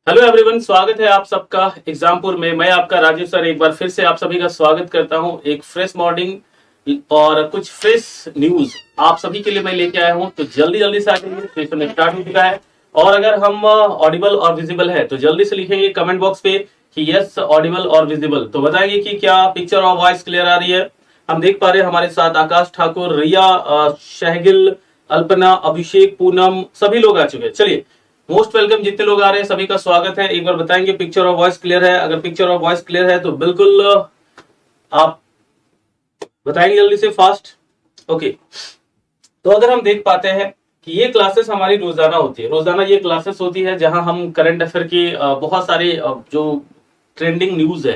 Hello everyone, स्वागत है आप सबका एग्जामपुर में। मैं आपका राजीव सर एक बार फिर से आप सभी का स्वागत करता हूं। एक फ्रेश मॉर्निंग और कुछ फ्रेश न्यूज आप सभी के लिए मैं लेके आया हूं, तो जल्दी जल्दी से आगे सेशन स्टार्ट हो चुका है। और अगर हम ऑडिबल और विजिबल है तो जल्दी से लिखेंगे कमेंट बॉक्स पे कि यस ऑडिबल और विजिबल, तो बताएंगे कि क्या पिक्चर और वॉइस क्लियर आ रही है। हम देख पा रहे हैं हमारे साथ आकाश ठाकुर, रिया, शहगिल, अल्पना, अभिषेक, पूनम, सभी लोग आ चुके हैं। चलिए, मोस्ट वेलकम, जितने लोग आ रहे हैं सभी का स्वागत है। एक बार बताएंगे पिक्चर और वॉइस क्लियर है। अगर पिक्चर और वॉइस क्लियर है तो बिल्कुल आप बताएंगे जल्दी से फास्ट। ओके, तो अगर हम देख पाते हैं कि ये क्लासेस हमारी रोजाना होती है। रोजाना ये क्लासेस होती है जहां हम करंट अफेयर की बहुत सारे जो ट्रेंडिंग न्यूज है,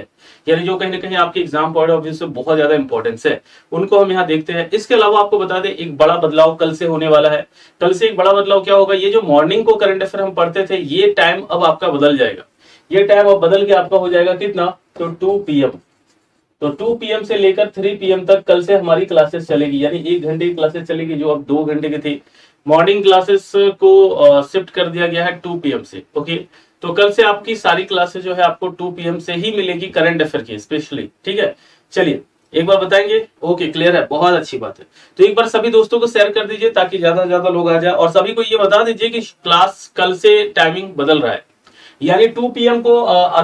यानी जो कहीं ना कहीं आपके एग्जाम पॉइंट ऑफ व्यू से बहुत ज्यादा इंपॉर्टेंस है, उनको हम यहाँ देखते हैं। इसके अलावा आपको बता दें एक बड़ा बदलाव कल से होने वाला है। कल से एक बड़ा बदलाव क्या होगा, ये जो मॉर्निंग को करंट अफेयर हम पढ़ते थे, ये टाइम अब आपका बदल जाएगा। ये टाइम अब बदल के आपका हो जाएगा कितना, तो 2 PM। तो 2 PM से लेकर 3 PM तक कल से हमारी क्लासेस चलेगी, यानी 1 घंटे की क्लासेस चलेगी जो अब 2 घंटे की थी। मॉर्निंग क्लासेस को शिफ्ट कर दिया गया है 2 PM से। ओके, तो कल से आपकी सारी क्लासेस जो है आपको 2 PM से ही मिलेगी करंट अफेयर की स्पेशली। ठीक है, चलिए एक बार बताएंगे। ओके, क्लियर है, बहुत अच्छी बात है। तो एक बार सभी दोस्तों को शेयर कर दीजिए ताकि ज्यादा से ज्यादा लोग आ जाए, और सभी को ये बता दीजिए कि क्लास कल से टाइमिंग बदल रहा है। यानी 2 PM को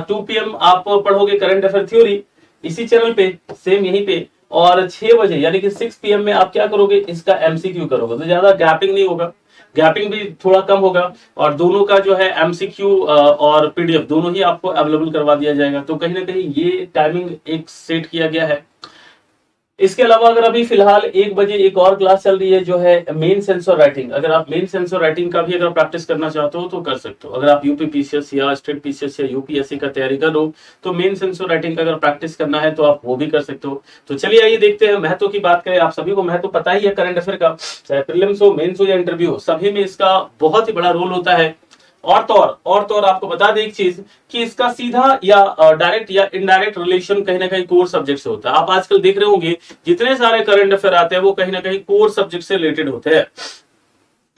2 PM आप पढ़ोगे करंट अफेयर थ्योरी इसी चैनल पे, सेम यहीं पे, और 6 बजे यानी कि 6 PM में आप क्या करोगे, इसका MCQ करोगे। तो ज्यादा गैपिंग नहीं होगा, गैपिंग भी थोड़ा कम होगा, और दोनों का जो है MCQ और PDF दोनों ही आपको अवेलेबल करवा दिया जाएगा। तो कहीं ना कहीं ये टाइमिंग एक सेट किया गया है। इसके अलावा अगर अभी फिलहाल 1 बजे एक और क्लास चल रही है जो है मेन सेंस और राइटिंग। अगर आप मेन सेंस और राइटिंग का भी अगर प्रैक्टिस करना चाहते हो तो कर सकते हो। अगर आप यूपी PCS या स्टेट PCS या UPSC का तैयारी कर लो तो मेन सेंस और राइटिंग का अगर प्रैक्टिस करना है तो आप वो भी कर सकते हो। तो चलिए आइए देखते हैं महत्व की बात करें। आप सभी को महत्व पता ही है करंट अफेयर का, चाहे प्रीलिम्स हो, मेंस हो या इंटरव्यू हो, सभी में इसका बहुत ही बड़ा रोल होता है। और तो और आपको बता दें एक चीज कि इसका सीधा या डायरेक्ट या इनडायरेक्ट रिलेशन कहीं ना कहीं कोर सब्जेक्ट से होता है। आप आजकल देख रहे होंगे जितने सारे करंट अफेयर आते हैं वो कहीं ना कहीं कोर सब्जेक्ट से रिलेटेड होते हैं।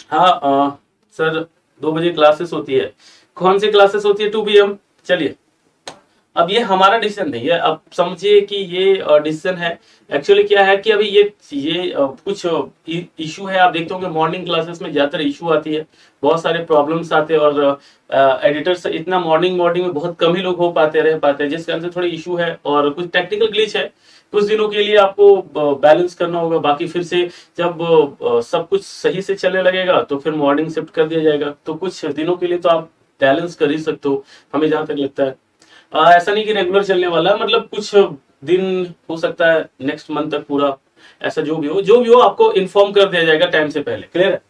हाँ सर 2 बजे क्लासेस होती है, कौन सी क्लासेस होती है 2 PM? चलिए, अब ये हमारा डिसीजन नहीं है, अब समझिए कि ये डिसीजन है। एक्चुअली क्या है कि अभी ये कुछ इशू है। आप देखते होंगे मॉर्निंग क्लासेस में ज्यादातर इशू आती है, बहुत सारे प्रॉब्लम्स आते हैं, और एडिटर्स इतना मॉर्निंग में बहुत कम ही लोग हो पाते रह पाते हैं, जिस कारण से थोड़ी इशू है और कुछ टेक्निकल ग्लिच है। कुछ दिनों के लिए आपको बैलेंस करना होगा, बाकी फिर से जब सब कुछ सही से चलने लगेगा तो फिर मॉर्निंग शिफ्ट कर दिया जाएगा। तो कुछ दिनों के लिए तो आप बैलेंस कर ही सकते हो, हमें जहां तक लगता है। ऐसा नहीं कि रेगुलर चलने वाला है, मतलब कुछ दिन हो सकता है नेक्स्ट मंथ तक पूरा, ऐसा जो भी हो आपको इन्फॉर्म कर दिया जाएगा टाइम से पहले। क्लियर है?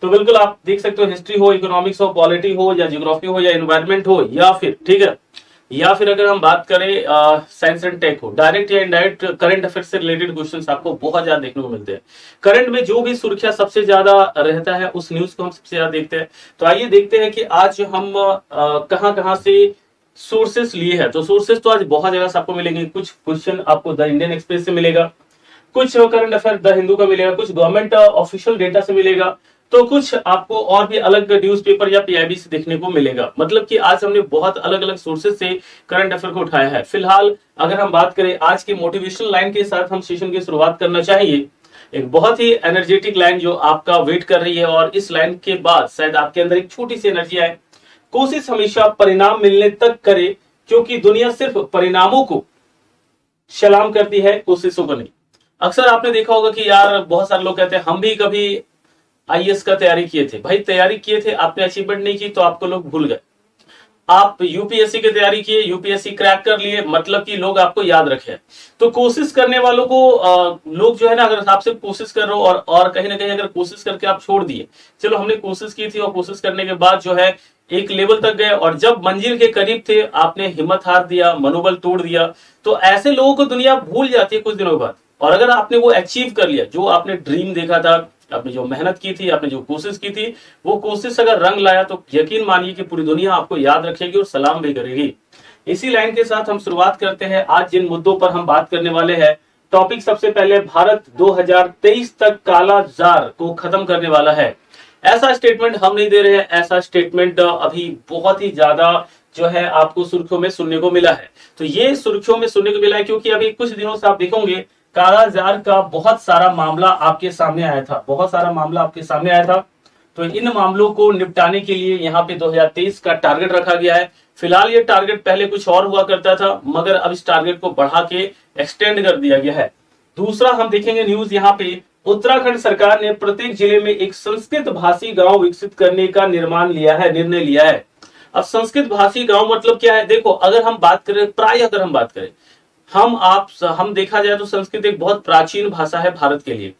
तो बिल्कुल आप देख सकते हो, हिस्ट्री हो, इकोनॉमिक्स हो, पॉलिटी हो, या ज्योग्राफी हो, या एनवायरमेंट हो, या फिर ठीक है, या फिर अगर हम बात करें साइंस एंड टेक हो, डायरेक्ट या इनडायरेक्ट करंट अफेयर से रिलेटेड क्वेश्चंस आपको बहुत ज्यादा देखने को मिलते हैं। करंट में जो भी सुर्खियां सबसे ज्यादा रहता है उस न्यूज को हम सबसे ज्यादा देखते हैं। तो आइए देखते हैं कि आज हम कहां कहां से सोर्सेस लिए हैं। तो सोर्सेस तो आज बहुत जगह से आपको मिलेंगे। कुछ क्वेश्चन आपको द इंडियन एक्सप्रेस से मिलेगा, कुछ करंट अफेयर द हिंदू का मिलेगा, कुछ गवर्नमेंट ऑफिशियल डेटा से मिलेगा, तो कुछ आपको और भी अलग न्यूज़पेपर या PIB से देखने को मिलेगा। मतलब कि आज हमने बहुत अलग अलग सोर्सेज से करंट अफेयर को उठाया है। फिलहाल अगर हम बात करें आज की मोटिवेशनल लाइन के साथ हम सेशन की शुरुआत करना चाहेंगे, एक बहुत ही एनर्जेटिक लाइन जो आपका वेट कर रही है, और इस लाइन के बाद शायद आपके अंदर एक छोटी सी एनर्जी आए। कोशिश हमेशा परिणाम मिलने तक करे, क्योंकि दुनिया सिर्फ परिणामों को सलाम करती है, कोशिशों को नहीं। अक्सर आपने देखा होगा कि यार बहुत सारे लोग कहते हैं हम भी कभी IAS का तैयारी किए थे। भाई तैयारी किए थे, आपने अचीवमेंट नहीं की तो आपको लोग भूल गए। आप UPSC की तैयारी किए, UPSC क्रैक कर लिए, मतलब कि लोग आपको याद रखे। तो कोशिश करने वालों को लोग जो है ना, अगर आपसे कोशिश कर रहे हो और कहीं ना कहीं अगर कोशिश करके आप छोड़ दिए, चलो हमने कोशिश की थी और कोशिश करने के बाद जो है एक लेवल तक गए, और जब मंजिल के करीब थे आपने हिम्मत हार दिया, मनोबल तोड़ दिया, तो ऐसे लोगों को दुनिया भूल जाती है कुछ दिनों बाद। और अगर आपने वो अचीव कर लिया, जो आपने ड्रीम देखा था, आपने जो मेहनत की थी, आपने जो कोशिश की थी, वो कोशिश अगर रंग लाया तो यकीन मानिए कि पूरी दुनिया आपको याद रखेगी और सलाम भी करेगी। इसी लाइन के साथ हम शुरुआत करते हैं आज जिन मुद्दों पर हम बात करने वाले हैं। टॉपिक सबसे पहले, भारत 2023 तक काला जार को खत्म करने वाला है। ऐसा स्टेटमेंट हम नहीं दे रहे हैं, ऐसा स्टेटमेंट अभी बहुत ही ज्यादा जो है आपको सुर्खियों में सुनने को मिला है। तो ये सुर्खियों में सुनने को मिला है क्योंकि अभी कुछ दिनों से आप देखोगे कालाजार का बहुत सारा मामला आपके सामने आया था, बहुत सारा मामला आपके सामने आया था। तो इन मामलों को निपटाने के लिए यहाँ पे 2023 का टारगेट रखा गया है। फिलहाल ये टारगेट पहले कुछ और हुआ करता था, मगर अब इस टारगेट को बढ़ा के एक्सटेंड कर दिया गया है। दूसरा हम देखेंगे न्यूज यहाँ पे, उत्तराखंड सरकार ने प्रत्येक जिले में एक संस्कृत भाषी गांव विकसित करने का निर्णय लिया है। अब संस्कृत भाषी गांव मतलब क्या है? देखो, अगर हम बात करें, अगर हम बात करें, हम देखा जाए तो संस्कृत एक बहुत प्राचीन भाषा है भारत के लिए।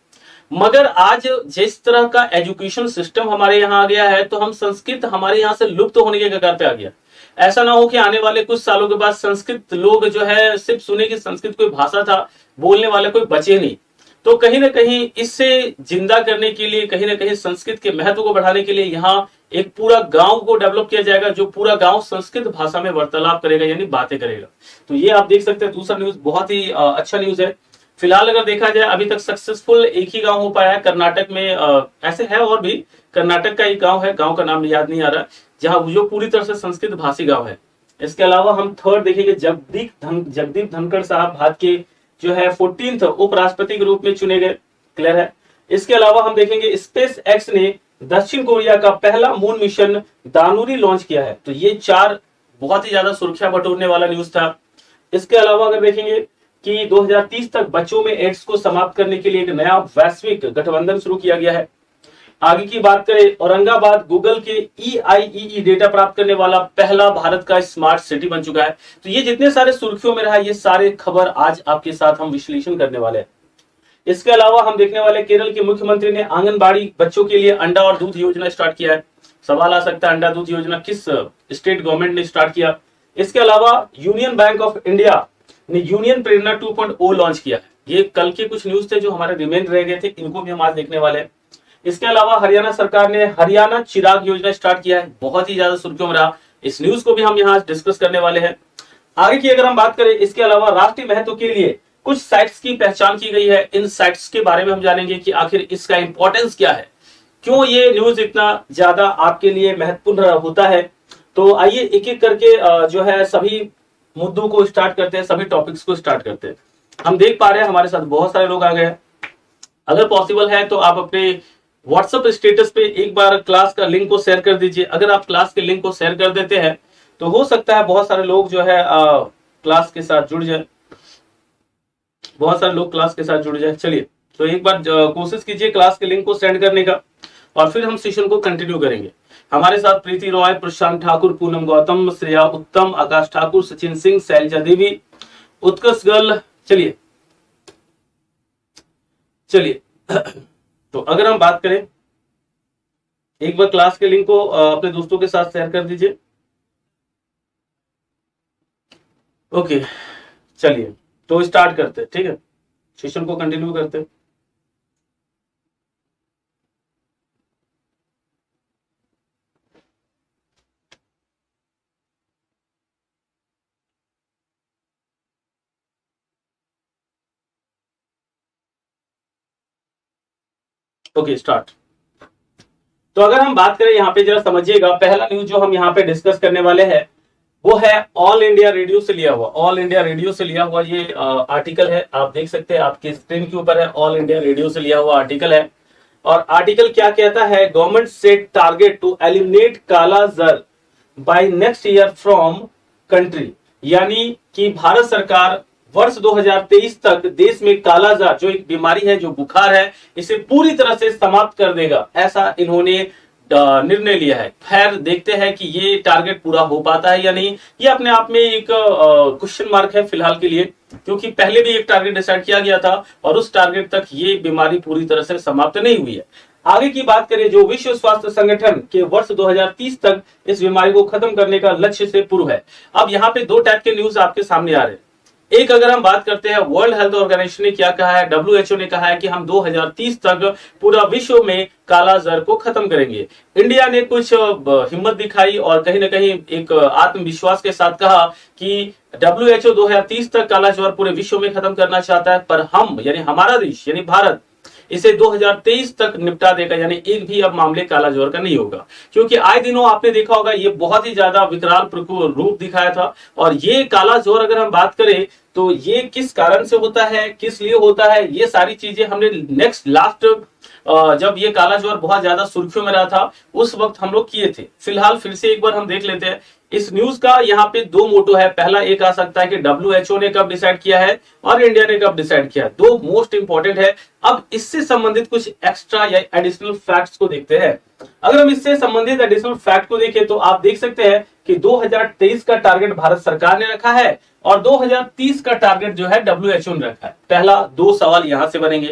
मगर आज जिस तरह का एजुकेशन सिस्टम हमारे यहाँ आ गया है, तो हम संस्कृत हमारे यहाँ से लुप्त होने के कगार पे आ गया। ऐसा ना हो कि आने वाले कुछ सालों के बाद संस्कृत लोग जो है सिर्फ सुने कि संस्कृत कोई भाषा था, बोलने वाले कोई बचे नहीं। तो कहीं ना कहीं इससे जिंदा करने के लिए, कहीं ना कहीं संस्कृत के महत्व को बढ़ाने के लिए यहाँ एक पूरा गांव को डेवलप किया जाएगा, जो पूरा गांव संस्कृत भाषा में वार्तालाप करेगा, यानी बातें करेगा। तो ये आप देख सकते हैं। दूसरा न्यूज बहुत ही अच्छा न्यूज है। फिलहाल अगर देखा जाए, अभी तक सक्सेसफुल एक ही गांव हो पाया है कर्नाटक में। ऐसे है और भी, कर्नाटक का एक गांव है, गांव का नाम याद नहीं आ रहा, जहां जो पूरी तरह से संस्कृत भाषी गांव है। इसके अलावा हम थर्ड देखेंगे, जगदीप धनखड़ साहब भारत के जो है 14th उपराष्ट्रपति के रूप में चुने गए। क्लियर है। इसके अलावा हम देखेंगे स्पेस एक्स ने दक्षिण कोरिया का पहला मून मिशन दानुरी लॉन्च किया है। तो ये 4 बहुत ही ज्यादा सुर्खियां बटोरने वाला न्यूज था। इसके अलावा अगर देखेंगे कि 2030 तक बच्चों में एड्स को समाप्त करने के लिए एक नया वैश्विक गठबंधन शुरू किया गया है। आगे की बात करें, औरंगाबाद गूगल के EIEE डेटा प्राप्त करने वाला पहला भारत का स्मार्ट सिटी बन चुका है। तो ये जितने सारे सुर्खियों में रहा, ये सारे खबर आज आपके साथ हम विश्लेषण करने वाले हैं। इसके अलावा हम देखने वाले, केरल के मुख्यमंत्री ने आंगनबाड़ी बच्चों के लिए अंडा और दूध योजना स्टार्ट किया है। सवाल आ सकता है, अंडा दूध योजना किस स्टेट गवर्नमेंट ने स्टार्ट किया? इसके अलावा यूनियन बैंक ऑफ इंडिया ने यूनियन प्रेरणा 2.0 लॉन्च किया है। ये कल के कुछ न्यूज थे जो हमारे रिमेन रह गए थे, इनको भी हम आज देखने वाले हैं। इसके अलावा हरियाणा सरकार ने हरियाणा चिराग योजना स्टार्ट किया है, बहुत ही ज्यादा सुर्खियों में रहा। इस न्यूज को भी हम यहाँ डिस्कस करने वाले हैं। आगे की अगर हम बात करें, इसके अलावा राष्ट्रीय महत्व के लिए कुछ साइट्स की पहचान की गई है। इन साइट्स के बारे में हम जानेंगे कि आखिर इसका इंपॉर्टेंस क्या है, क्यों ये न्यूज इतना ज्यादा आपके लिए महत्वपूर्ण होता है। तो आइए एक एक करके जो है सभी मुद्दों को स्टार्ट करते हैं, सभी टॉपिक्स को स्टार्ट करते हैं। हम देख पा रहे हैं हमारे साथ बहुत सारे लोग आ गए हैं। अगर पॉसिबल है तो आप अपने व्हाट्सएप स्टेटस पे एक बार क्लास का लिंक को शेयर कर दीजिए। अगर आप क्लास के लिंक को शेयर कर देते हैं तो हो सकता है बहुत सारे लोग जो है क्लास के साथ जुड़ जाए, बहुत सारे लोग क्लास के साथ जुड़ जाए। चलिए, तो एक बार कोशिश कीजिए क्लास के लिंक को सेंड करने का, और फिर हम सेशन को कंटिन्यू करेंगे। हमारे साथ प्रीति रॉय, प्रशांत ठाकुर, पूनम गौतम, श्रेया उत्तम, आकाश ठाकुर, सचिन सिंह, शैलजा देवी, उत्कर्ष गर्ल। चलिए तो अगर हम बात करें, एक बार क्लास के लिंक को अपने दोस्तों के साथ शेयर कर दीजिए। ओके, चलिए तो स्टार्ट करते हैं। ठीक है, सेशन को कंटिन्यू करते हैं। Okay, start. तो अगर हम बात करें, यहाँ पे जरा समझिएगा, पहला न्यूज जो हम यहाँ पे डिस्कस करने वाले हैं वो है ऑल इंडिया रेडियो से लिया हुआ। ऑल इंडिया रेडियो से लिया हुआ ये आर्टिकल है, आप देख सकते हैं, आपके स्क्रीन के ऊपर है। ऑल इंडिया रेडियो से लिया हुआ आर्टिकल है, और आर्टिकल क्या कहता है? Government set target to eliminate kala azar by next year from country. यानी कि भारत सरकार वर्ष 2023 तक देश में कालाजार, जो एक बीमारी है, जो बुखार है, इसे पूरी तरह से समाप्त कर देगा, ऐसा इन्होंने निर्णय लिया है। खैर, देखते हैं कि ये टारगेट पूरा हो पाता है या नहीं। ये अपने आप में एक क्वेश्चन मार्क है फिलहाल के लिए, क्योंकि पहले भी एक टारगेट डिसाइड किया गया था और उस टारगेट तक ये बीमारी पूरी तरह से समाप्त नहीं हुई है। आगे की बात करें, जो विश्व स्वास्थ्य संगठन के वर्ष 2030 तक इस बीमारी को खत्म करने का लक्ष्य से पूर्व है। अब यहाँ पे 2 टाइप के न्यूज आपके सामने आ रहे हैं। एक, अगर हम बात करते हैं, वर्ल्ड हेल्थ ऑर्गेनाइजेशन ने क्या कहा है? WHO ने कहा है कि हम 2030 तक पूरा विश्व में काला जर को खत्म करेंगे। इंडिया ने कुछ हिम्मत दिखाई और कहीं ना कहीं एक आत्मविश्वास के साथ कहा कि WHO 2030 तक काला ज्वर पूरे विश्व में खत्म करना चाहता है, पर हम, यानी हमारा देश, यानी भारत, इसे 2023 तक निपटा देगा, यानी एक भी अब मामले काला ज्वर का नहीं होगा। क्योंकि आए दिनों आपने देखा होगा ये बहुत ही ज्यादा विकराल रूप दिखाया था। और ये काला ज्वर अगर हम बात करें तो ये किस कारण से होता है, किस लिए होता है, ये सारी चीजें हमने लास्ट जब ये काला ज्वर बहुत ज्यादा सुर्खियों में रहा था उस वक्त हम लोग किए थे। फिलहाल फिर से एक बार हम देख लेते हैं इस न्यूज का। यहाँ पे दो मोटो है। पहला एक आ सकता है कि WHO ने कब डिसाइड किया है और इंडिया ने कब डिसाइड किया है, दो मोस्ट इंपॉर्टेंट है। अब इससे संबंधित कुछ एक्स्ट्रा या एडिशनल फैक्ट्स को देखते हैं। अगर हम इससे संबंधित एडिशनल फैक्ट को देखें तो आप देख सकते हैं कि 2023 का टारगेट भारत सरकार ने रखा है और 2030 का टारगेट जो है WHO ने रखा है। पहला दो सवाल यहां से बनेंगे,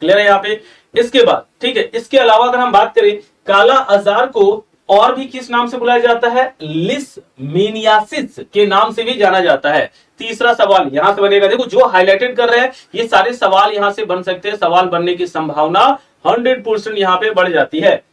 क्लियर है यहाँ पे। इसके बाद ठीक है, इसके अलावा अगर हम बात करें काला आजार को और भी किस नाम से बुलाया जाता है, लिस्मेनियासिस के नाम से भी जाना जाता है। तीसरा सवाल यहां से बनेगा, देखो जो हाईलाइटेड कर रहे हैं ये सारे सवाल यहां से बन सकते हैं, सवाल बनने की संभावना 100% यहां पे बढ़ जाती है।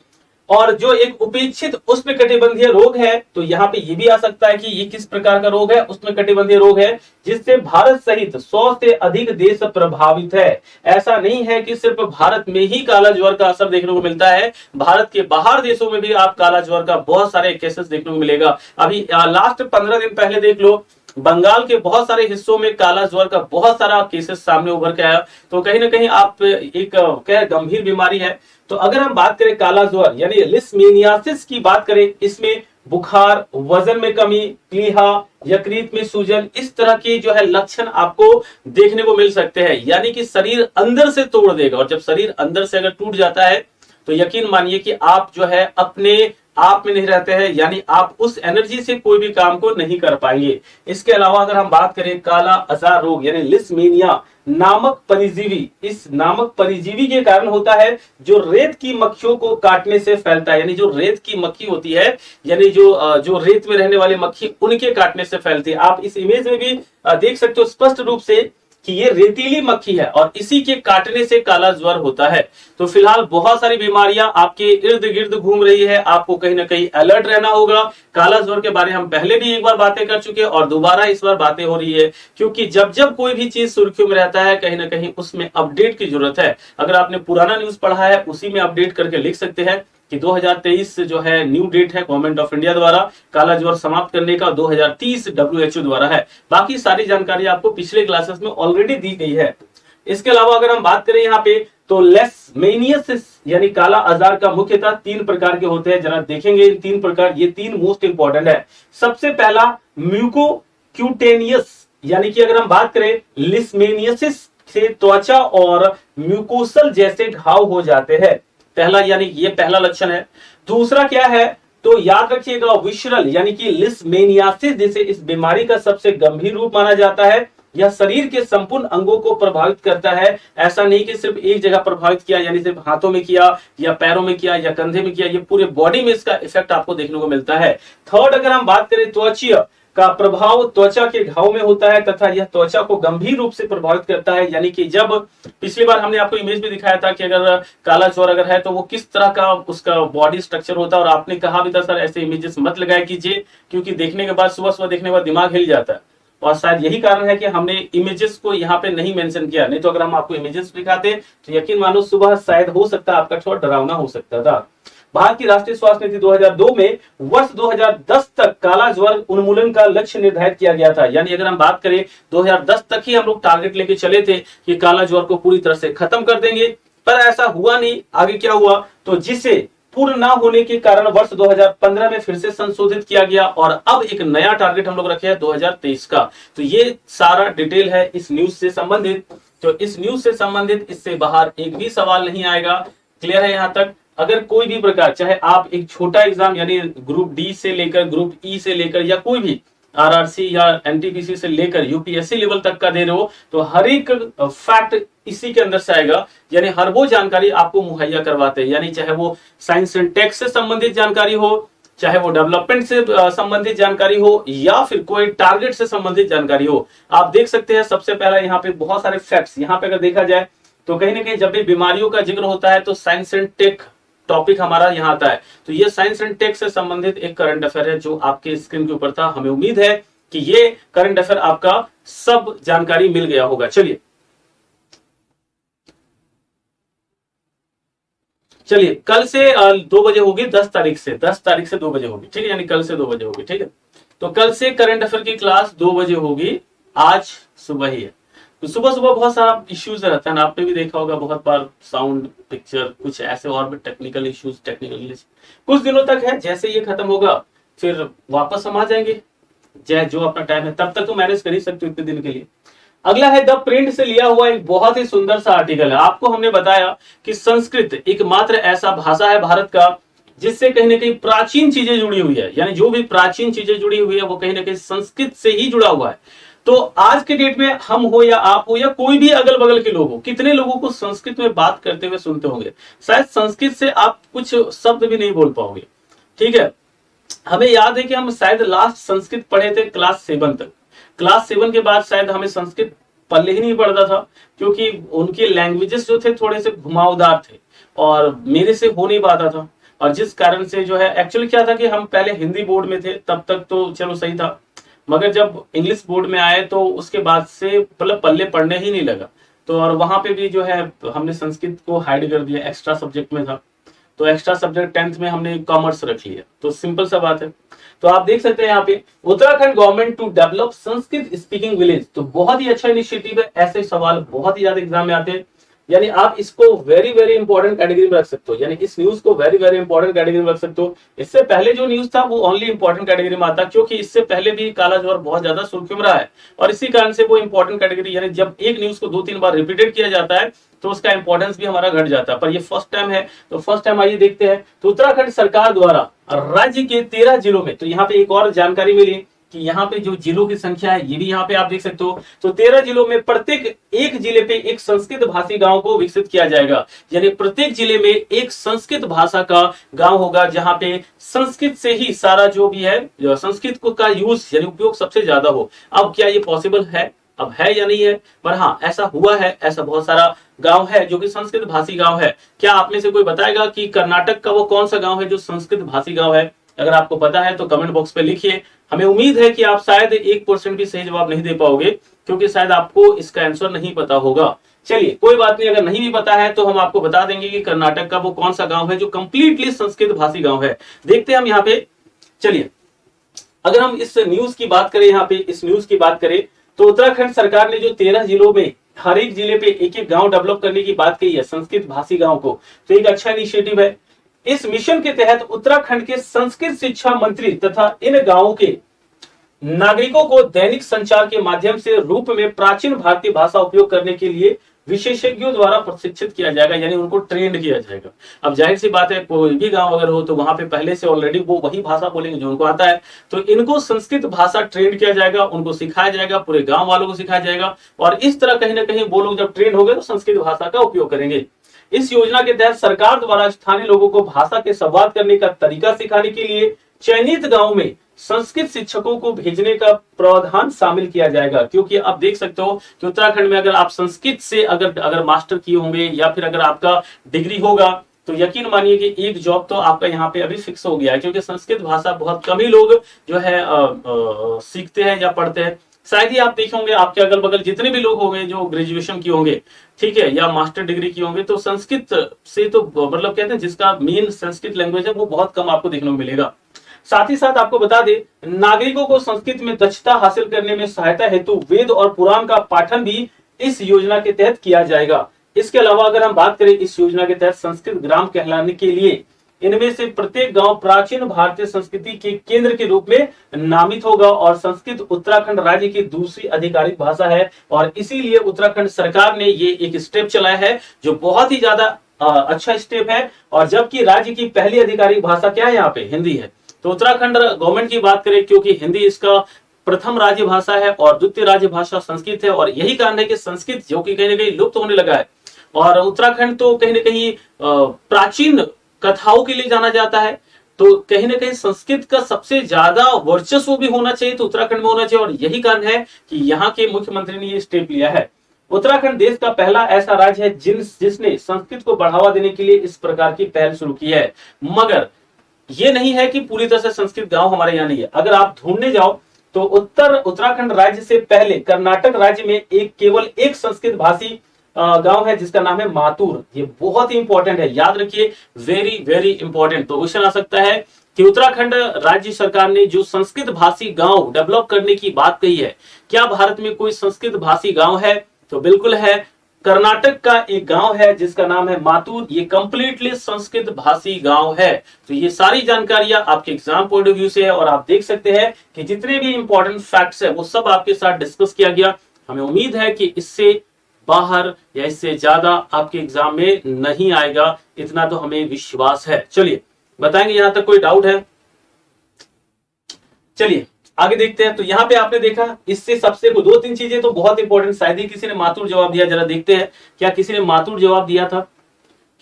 और जो एक उपेक्षित उष्णकटिबंधीय रोग है तो यहाँ पे ये भी आ सकता है कि ये किस प्रकार का रोग है, उष्णकटिबंधीय रोग है जिससे भारत सहित 100 से अधिक देश प्रभावित है। ऐसा नहीं है कि सिर्फ भारत में ही काला ज्वर का असर देखने को मिलता है, भारत के बाहर देशों में भी आप काला ज्वर का बहुत सारे केसेस देखने को मिलेगा। अभी लास्ट 15 दिन पहले देख लो, बंगाल के बहुत सारे हिस्सों में काला ज्वर का बहुत सारा केसेस सामने उभर के आया। तो कहीं ना कहीं आप एक क्या गंभीर बीमारी है। तो अगर हम बात करें काला ज्वर यानी लिस्मेनियासिस की बात करें, इसमें बुखार, वजन में कमी, प्लीहा, यकृत में सूजन, इस तरह के जो है लक्षण आपको देखने को मिल सकते हैं। यानी कि शरीर अंदर से तोड़ देगा और जब शरीर अंदर से अगर टूट जाता है तो यकीन मानिए कि आप जो है अपने आप में नहीं रहते हैं, यानी आप उस एनर्जी से कोई भी काम को नहीं कर पाएंगे। इसके अलावा अगर हम बात करें काला आजार रोग यानी लिस्मेनिया नामक परिजीवी, इस नामक परिजीवी के कारण होता है जो रेत की मक्खियों को काटने से फैलता है। यानी जो रेत की मक्खी होती है, यानी जो रेत में रहने वाली मक्खी, उनके काटने से फैलती है। आप इस इमेज में भी देख सकते हो स्पष्ट रूप से कि ये रेतीली मक्खी है और इसी के काटने से काला ज्वर होता है। तो फिलहाल बहुत सारी बीमारियां आपके इर्द गिर्द घूम रही है, आपको कहीं ना कहीं अलर्ट रहना होगा। काला ज्वर के बारे में हम पहले भी एक बार बातें कर चुके हैं और दोबारा इस बार बातें हो रही है, क्योंकि जब जब कोई भी चीज सुर्खियों में रहता है कहीं ना कहीं उसमें अपडेट की जरूरत है। अगर आपने पुराना न्यूज पढ़ा है उसी में अपडेट करके लिख सकते हैं कि 2023 जो है न्यू डेट है गवर्नमेंट ऑफ इंडिया द्वारा काला ज्वर समाप्त करने का, 2030 WHO द्वारा है। बाकी सारी जानकारी आपको पिछले क्लासेस में ऑलरेडी दी गई है। इसके अलावा अगर हम बात करें यहाँ पे तो लिस्मेनियासिस यानी काला आजार का मुख्यतः 3 प्रकार के होते हैं। जरा देखेंगे इन 3 प्रकार, ये 3 मोस्ट इंपॉर्टेंट है। सबसे पहला म्यूकोक्यूटेनियस, यानी कि अगर हम बात करें लिस्मेनियासिस से त्वचा और म्यूकोसल जैसे घाव हो जाते हैं, पहला यानी ये पहला लक्षण है। दूसरा क्या है तो याद रखिएगा विशरल यानी कि लिस्मेनियासिस जिसे इस बीमारी का सबसे गंभीर रूप माना जाता है, यह शरीर के संपूर्ण अंगों को प्रभावित करता है। ऐसा नहीं कि सिर्फ एक जगह प्रभावित किया, यानी सिर्फ हाथों में किया या पैरों में किया या कंधे में किया, ये पूरे बॉडी में इसका इफेक्ट आपको देखने को मिलता है। थर्ड अगर हम बात करें त्वचीय का प्रभाव त्वचा के घाव में होता है तथा यह त्वचा को गंभीर रूप से प्रभावित करता है। यानी कि जब पिछली बार हमने आपको इमेज भी दिखाया था कि अगर काला ज्वर अगर है तो वो किस तरह का उसका बॉडी स्ट्रक्चर होता है, और आपने कहा भी था सर ऐसे इमेजेस मत लगाया कीजिए क्योंकि देखने के बाद सुबह सुबह देखने के बाद दिमाग हिल जाता है। और शायद यही कारण है कि हमने इमेजेस को यहाँ पे नहीं मेंशन किया, नहीं तो अगर हम आपको इमेजेस दिखाते तो यकीन मानो सुबह शायद हो सकता है आपका थोड़ा डरावना हो सकता था। भारत की राष्ट्रीय स्वास्थ्य नीति 2002 में वर्ष 2010 तक काला ज्वर उन्मूलन का लक्ष्य निर्धारित किया गया था। यानी अगर हम बात करें 2010 तक ही हम लोग टारगेट लेके चले थे कि काला ज्वर को पूरी तरह से खत्म कर देंगे, पर ऐसा हुआ नहीं। आगे क्या हुआ तो जिसे पूर्ण ना होने के कारण वर्ष 2015 में फिर से संशोधित किया गया और अब एक नया टारगेट हम लोग रखे हैं 2023 का। तो ये सारा डिटेल है इस न्यूज से संबंधित। तो इस न्यूज से संबंधित इससे बाहर एक भी सवाल नहीं आएगा। क्लियर है यहाँ तक? अगर कोई भी प्रकार, चाहे आप एक छोटा एग्जाम यानी ग्रुप डी से लेकर ग्रुप ई से लेकर या कोई भी आरआरसी या एनटीपीसी से लेकर यूपीएससी लेवल तक का दे रहे हो, तो हर एक फैक्ट इसी के अंदर से आएगा। यानी हर वो जानकारी आपको मुहैया करवाते हैं, यानी चाहे वो साइंस एंड टेक से संबंधित जानकारी हो, चाहे वो डेवलपमेंट से संबंधित जानकारी हो या फिर कोई टारगेट से संबंधित जानकारी हो। आप देख सकते हैं सबसे पहला यहाँ पे बहुत सारे फैक्ट्स, यहाँ पे अगर देखा जाए तो कहीं ना कहीं जब भी बीमारियों का जिक्र होता है तो साइंस एंड टेक टॉपिक हमारा यहाँ आता है। तो ये साइंस एंड टेक से संबंधित एक करंट अफेयर है जो आपके स्क्रीन के ऊपर था। हमें उम्मीद है कि ये करंट अफेयर आपका सब जानकारी मिल गया होगा। चलिए चलिए कल से 2 बजे होगी, 10 तारीख से 2 बजे होगी, ठीक है, यानी कल से 2 बजे होगी, ठीक है। तो कल से करंट अफेयर की क्लास 2 बजे होगी, आज सुबह ही है। तो सुबह सुबह बहुत सारा इश्यूज रहता है ना, आपने भी देखा होगा बहुत बार, साउंड पिक्चर कुछ ऐसे और भी टेक्निकल इश्यूज, टेक्निकल कुछ दिनों तक है, जैसे ये खत्म होगा फिर वापस हम आ जाएंगे, जो अपना टाइम है तब तक तो मैनेज कर ही सकते हो इतने दिन के लिए। अगला है द प्रिंट से लिया हुआ एक बहुत ही सुंदर सा आर्टिकल है। आपको हमने बताया कि संस्कृत एकमात्र ऐसा भाषा है भारत का जिससे कहीं ना कहीं प्राचीन चीजें जुड़ी हुई है, यानी जो भी प्राचीन चीजें जुड़ी हुई है वो कहीं ना कहीं संस्कृत से ही जुड़ा हुआ है। तो आज के डेट में हम हो या आप हो या कोई भी अगल बगल के लोग हो, कितने लोगों को संस्कृत में बात करते हुए सुनते होंगे, शायद संस्कृत से आप कुछ शब्द भी नहीं बोल पाओगे, ठीक है। हमें याद है कि हम शायद लास्ट संस्कृत पढ़े थे क्लास 7 तक, क्लास 7 के बाद शायद हमें संस्कृत पल्ले ही नहीं पड़ता था, क्योंकि उनके लैंग्वेजेस जो थे थोड़े से घुमावदार थे और मेरे से हो नहीं पाता था, और जिस कारण से जो है एक्चुअली क्या था कि हम पहले हिंदी बोर्ड में थे, तब तक तो चलो सही था, मगर जब इंग्लिश बोर्ड में आए तो उसके बाद से मतलब पल्ले पड़ने ही नहीं लगा। तो और वहां पे भी जो है हमने संस्कृत को हाइड कर दिया, एक्स्ट्रा सब्जेक्ट में था, तो एक्स्ट्रा सब्जेक्ट 10th में हमने कॉमर्स रख लिया, तो सिंपल सा बात है। तो आप देख सकते हैं यहाँ पे Uttarakhand government to develop Sanskrit speaking village, तो बहुत ही अच्छा इनिशिएटिव है। ऐसे सवाल बहुत ही ज्यादा एग्जाम में आते हैं, यानी आप इसको वेरी वेरी इंपॉर्टेंट कैटेगरी में रख सकते हो, यानी इस न्यूज को वेरी वेरी इंपॉर्टेंट कैटेगरी में रख सकते हो। इससे पहले जो न्यूज था वो ओनली इंपॉर्टेंट कैटेगरी में आता, क्योंकि इससे पहले भी काला ज्वर बहुत ज्यादा सुर्खियों में रहा है, और इसी कारण से वो इंपॉर्टेंट कैटेगरी, यानी जब एक न्यूज को 2-3 बार रिपीटेड किया जाता है तो उसका इंपॉर्टेंस भी हमारा घट जाता है, पर ये फर्स्ट टाइम है तो फर्स्ट टाइम आइए देखते हैं। तो उत्तराखंड सरकार द्वारा राज्य के 13 जिलों में, तो यहाँ पे एक और जानकारी मिली कि यहाँ पे जो जिलों की संख्या है ये भी यहाँ पे आप देख सकते हो, तो 13 जिलों में प्रत्येक एक जिले पे एक संस्कृत भाषी गांव को विकसित किया जाएगा, यानी प्रत्येक जिले में एक संस्कृत भाषा का गांव होगा जहां पे संस्कृत से ही सारा जो भी है संस्कृत का यूज यानी उपयोग सबसे ज्यादा हो। अब क्या ये पॉसिबल है, अब है या नहीं है, पर हाँ ऐसा हुआ है, ऐसा बहुत सारा गांव है जो कि संस्कृत भाषी गांव है। क्या आप में से कोई बताएगा कि कर्नाटक का वो कौन सा गांव है जो संस्कृत भाषी गांव है? अगर आपको पता है तो कमेंट बॉक्स पे लिखिए। हमें उम्मीद है कि आप शायद 1% भी सही जवाब नहीं दे पाओगे, क्योंकि शायद आपको इसका आंसर नहीं पता होगा। चलिए कोई बात नहीं, अगर नहीं भी पता है तो हम आपको बता देंगे कि कर्नाटक का वो कौन सा गांव है जो कंप्लीटली संस्कृत भाषी गांव है। देखते हैं हम यहाँ पे। चलिए अगर हम इस न्यूज की बात करें, यहाँ पे इस न्यूज की बात करें, तो उत्तराखंड सरकार ने जो 13 जिलों में हर एक जिले पे एक एक गांव डेवलप करने की बात कही है संस्कृत भाषी गांव को, तो एक अच्छा इनिशिएटिव है। इस मिशन के तहत उत्तराखंड के संस्कृत शिक्षा मंत्री तथा इन गांवों के नागरिकों को दैनिक संचार के माध्यम से रूप में प्राचीन भारतीय भाषा उपयोग करने के लिए विशेषज्ञों द्वारा प्रशिक्षित किया जाएगा, यानी उनको ट्रेंड किया जाएगा। अब जाहिर सी बात है कोई भी गांव अगर हो तो वहां पे पहले से ऑलरेडी वो वही भाषा बोलेंगे जो उनको आता है, तो इनको संस्कृत भाषा ट्रेंड किया जाएगा, उनको सिखाया जाएगा, पूरे गांव वालों को सिखाया जाएगा, और इस तरह कहीं ना कहीं वो लोग जब ट्रेंड हो गए तो संस्कृत भाषा का उपयोग करेंगे। इस योजना के तहत सरकार द्वारा स्थानीय लोगों को भाषा के संवाद करने का तरीका सिखाने के लिए चयनित गांव में संस्कृत शिक्षकों को भेजने का प्रावधान शामिल किया जाएगा, क्योंकि आप देख सकते हो कि उत्तराखंड में अगर आप संस्कृत से अगर मास्टर किए होंगे या फिर अगर आपका डिग्री होगा तो यकीन मानिए कि एक जॉब तो आपका यहाँ पे अभी फिक्स हो गया है, क्योंकि संस्कृत भाषा बहुत कम ही लोग जो है सीखते हैं या पढ़ते हैं। शायद ही आप देखे होंगे आपके अगल बगल जितने भी लोग होंगे जो ग्रेजुएशन किए होंगे, ठीक है, या मास्टर डिग्री किए होंगे, तो संस्कृत से तो मतलब कहते हैं जिसका मेन संस्कृत लैंग्वेज है वो बहुत कम आपको देखने को मिलेगा। साथ ही साथ आपको बता दें, नागरिकों को संस्कृत में दक्षता हासिल करने में सहायता हेतु वेद और पुराण का पाठन भी इस योजना के तहत किया जाएगा। इसके अलावा अगर हम बात करें इस योजना के तहत संस्कृत ग्राम कहलाने के लिए इनमें से प्रत्येक गांव प्राचीन भारतीय संस्कृति के केंद्र के रूप में नामित होगा, और संस्कृत उत्तराखंड राज्य की दूसरी आधिकारिक भाषा है, और इसीलिए उत्तराखंड सरकार ने ये एक स्टेप चलाया है जो बहुत ही ज्यादा अच्छा स्टेप है। और जबकि राज्य की पहली आधिकारिक भाषा क्या है, यहाँ पे हिंदी है। तो उत्तराखंड गवर्नमेंट की बात करें, क्योंकि हिंदी इसका प्रथम राज्य भाषा है और द्वितीय राज्य भाषा संस्कृत है, और यही कारण है कि संस्कृत जो कि कहीं ना कहीं लुप्त होने लगा है, और उत्तराखंड तो कहीं ना कहीं प्राचीन कथाओं के लिए जाना जाता है, तो कहीं ना कहीं संस्कृत का सबसे ज्यादा वर्चस्व भी होना चाहिए तो उत्तराखंड में होना चाहिए, और यही कारण है कि यहाँ के मुख्यमंत्री ने ये स्टेप लिया है। उत्तराखंड देश का पहला ऐसा राज्य है जिसने संस्कृत को बढ़ावा देने के लिए इस प्रकार की पहल शुरू की है। मगर ये नहीं है कि पूरी तरह से संस्कृत गांव हमारे यहाँ नहीं है। अगर आप ढूंढने जाओ तो उत्तराखंड राज्य से पहले कर्नाटक राज्य में केवल एक संस्कृत भाषी गांव है जिसका नाम है मातूर। ये बहुत ही इंपॉर्टेंट है, याद रखिए, वेरी वेरी इंपॉर्टेंट। तो क्वेश्चन आ सकता है कि उत्तराखंड राज्य सरकार ने जो संस्कृत भाषी गांव डेवलप करने की बात कही है, क्या भारत में कोई संस्कृत भाषी गांव है? तो बिल्कुल है। कर्नाटक का एक गांव है जिसका नाम है मातूर, ये कंप्लीटली संस्कृत भाषी गांव है। तो ये सारी जानकारियां आपके एग्जाम पॉइंट ऑफ व्यू से है, और आप देख सकते हैं कि जितने भी इंपॉर्टेंट फैक्ट्स है वो सब आपके साथ डिस्कस किया गया। हमें उम्मीद है कि इससे बाहर या इससे ज्यादा आपके एग्जाम में नहीं आएगा, इतना तो हमें विश्वास है। चलिए बताएंगे, यहां तक कोई डाउट है? चलिए आगे देखते हैं। तो यहाँ पे आपने देखा, इससे सबसे दो तीन चीजें तो बहुत इंपॉर्टेंट, शायद ही किसी ने मातूर जवाब दिया। जरा देखते हैं क्या किसी ने मातूर जवाब दिया था?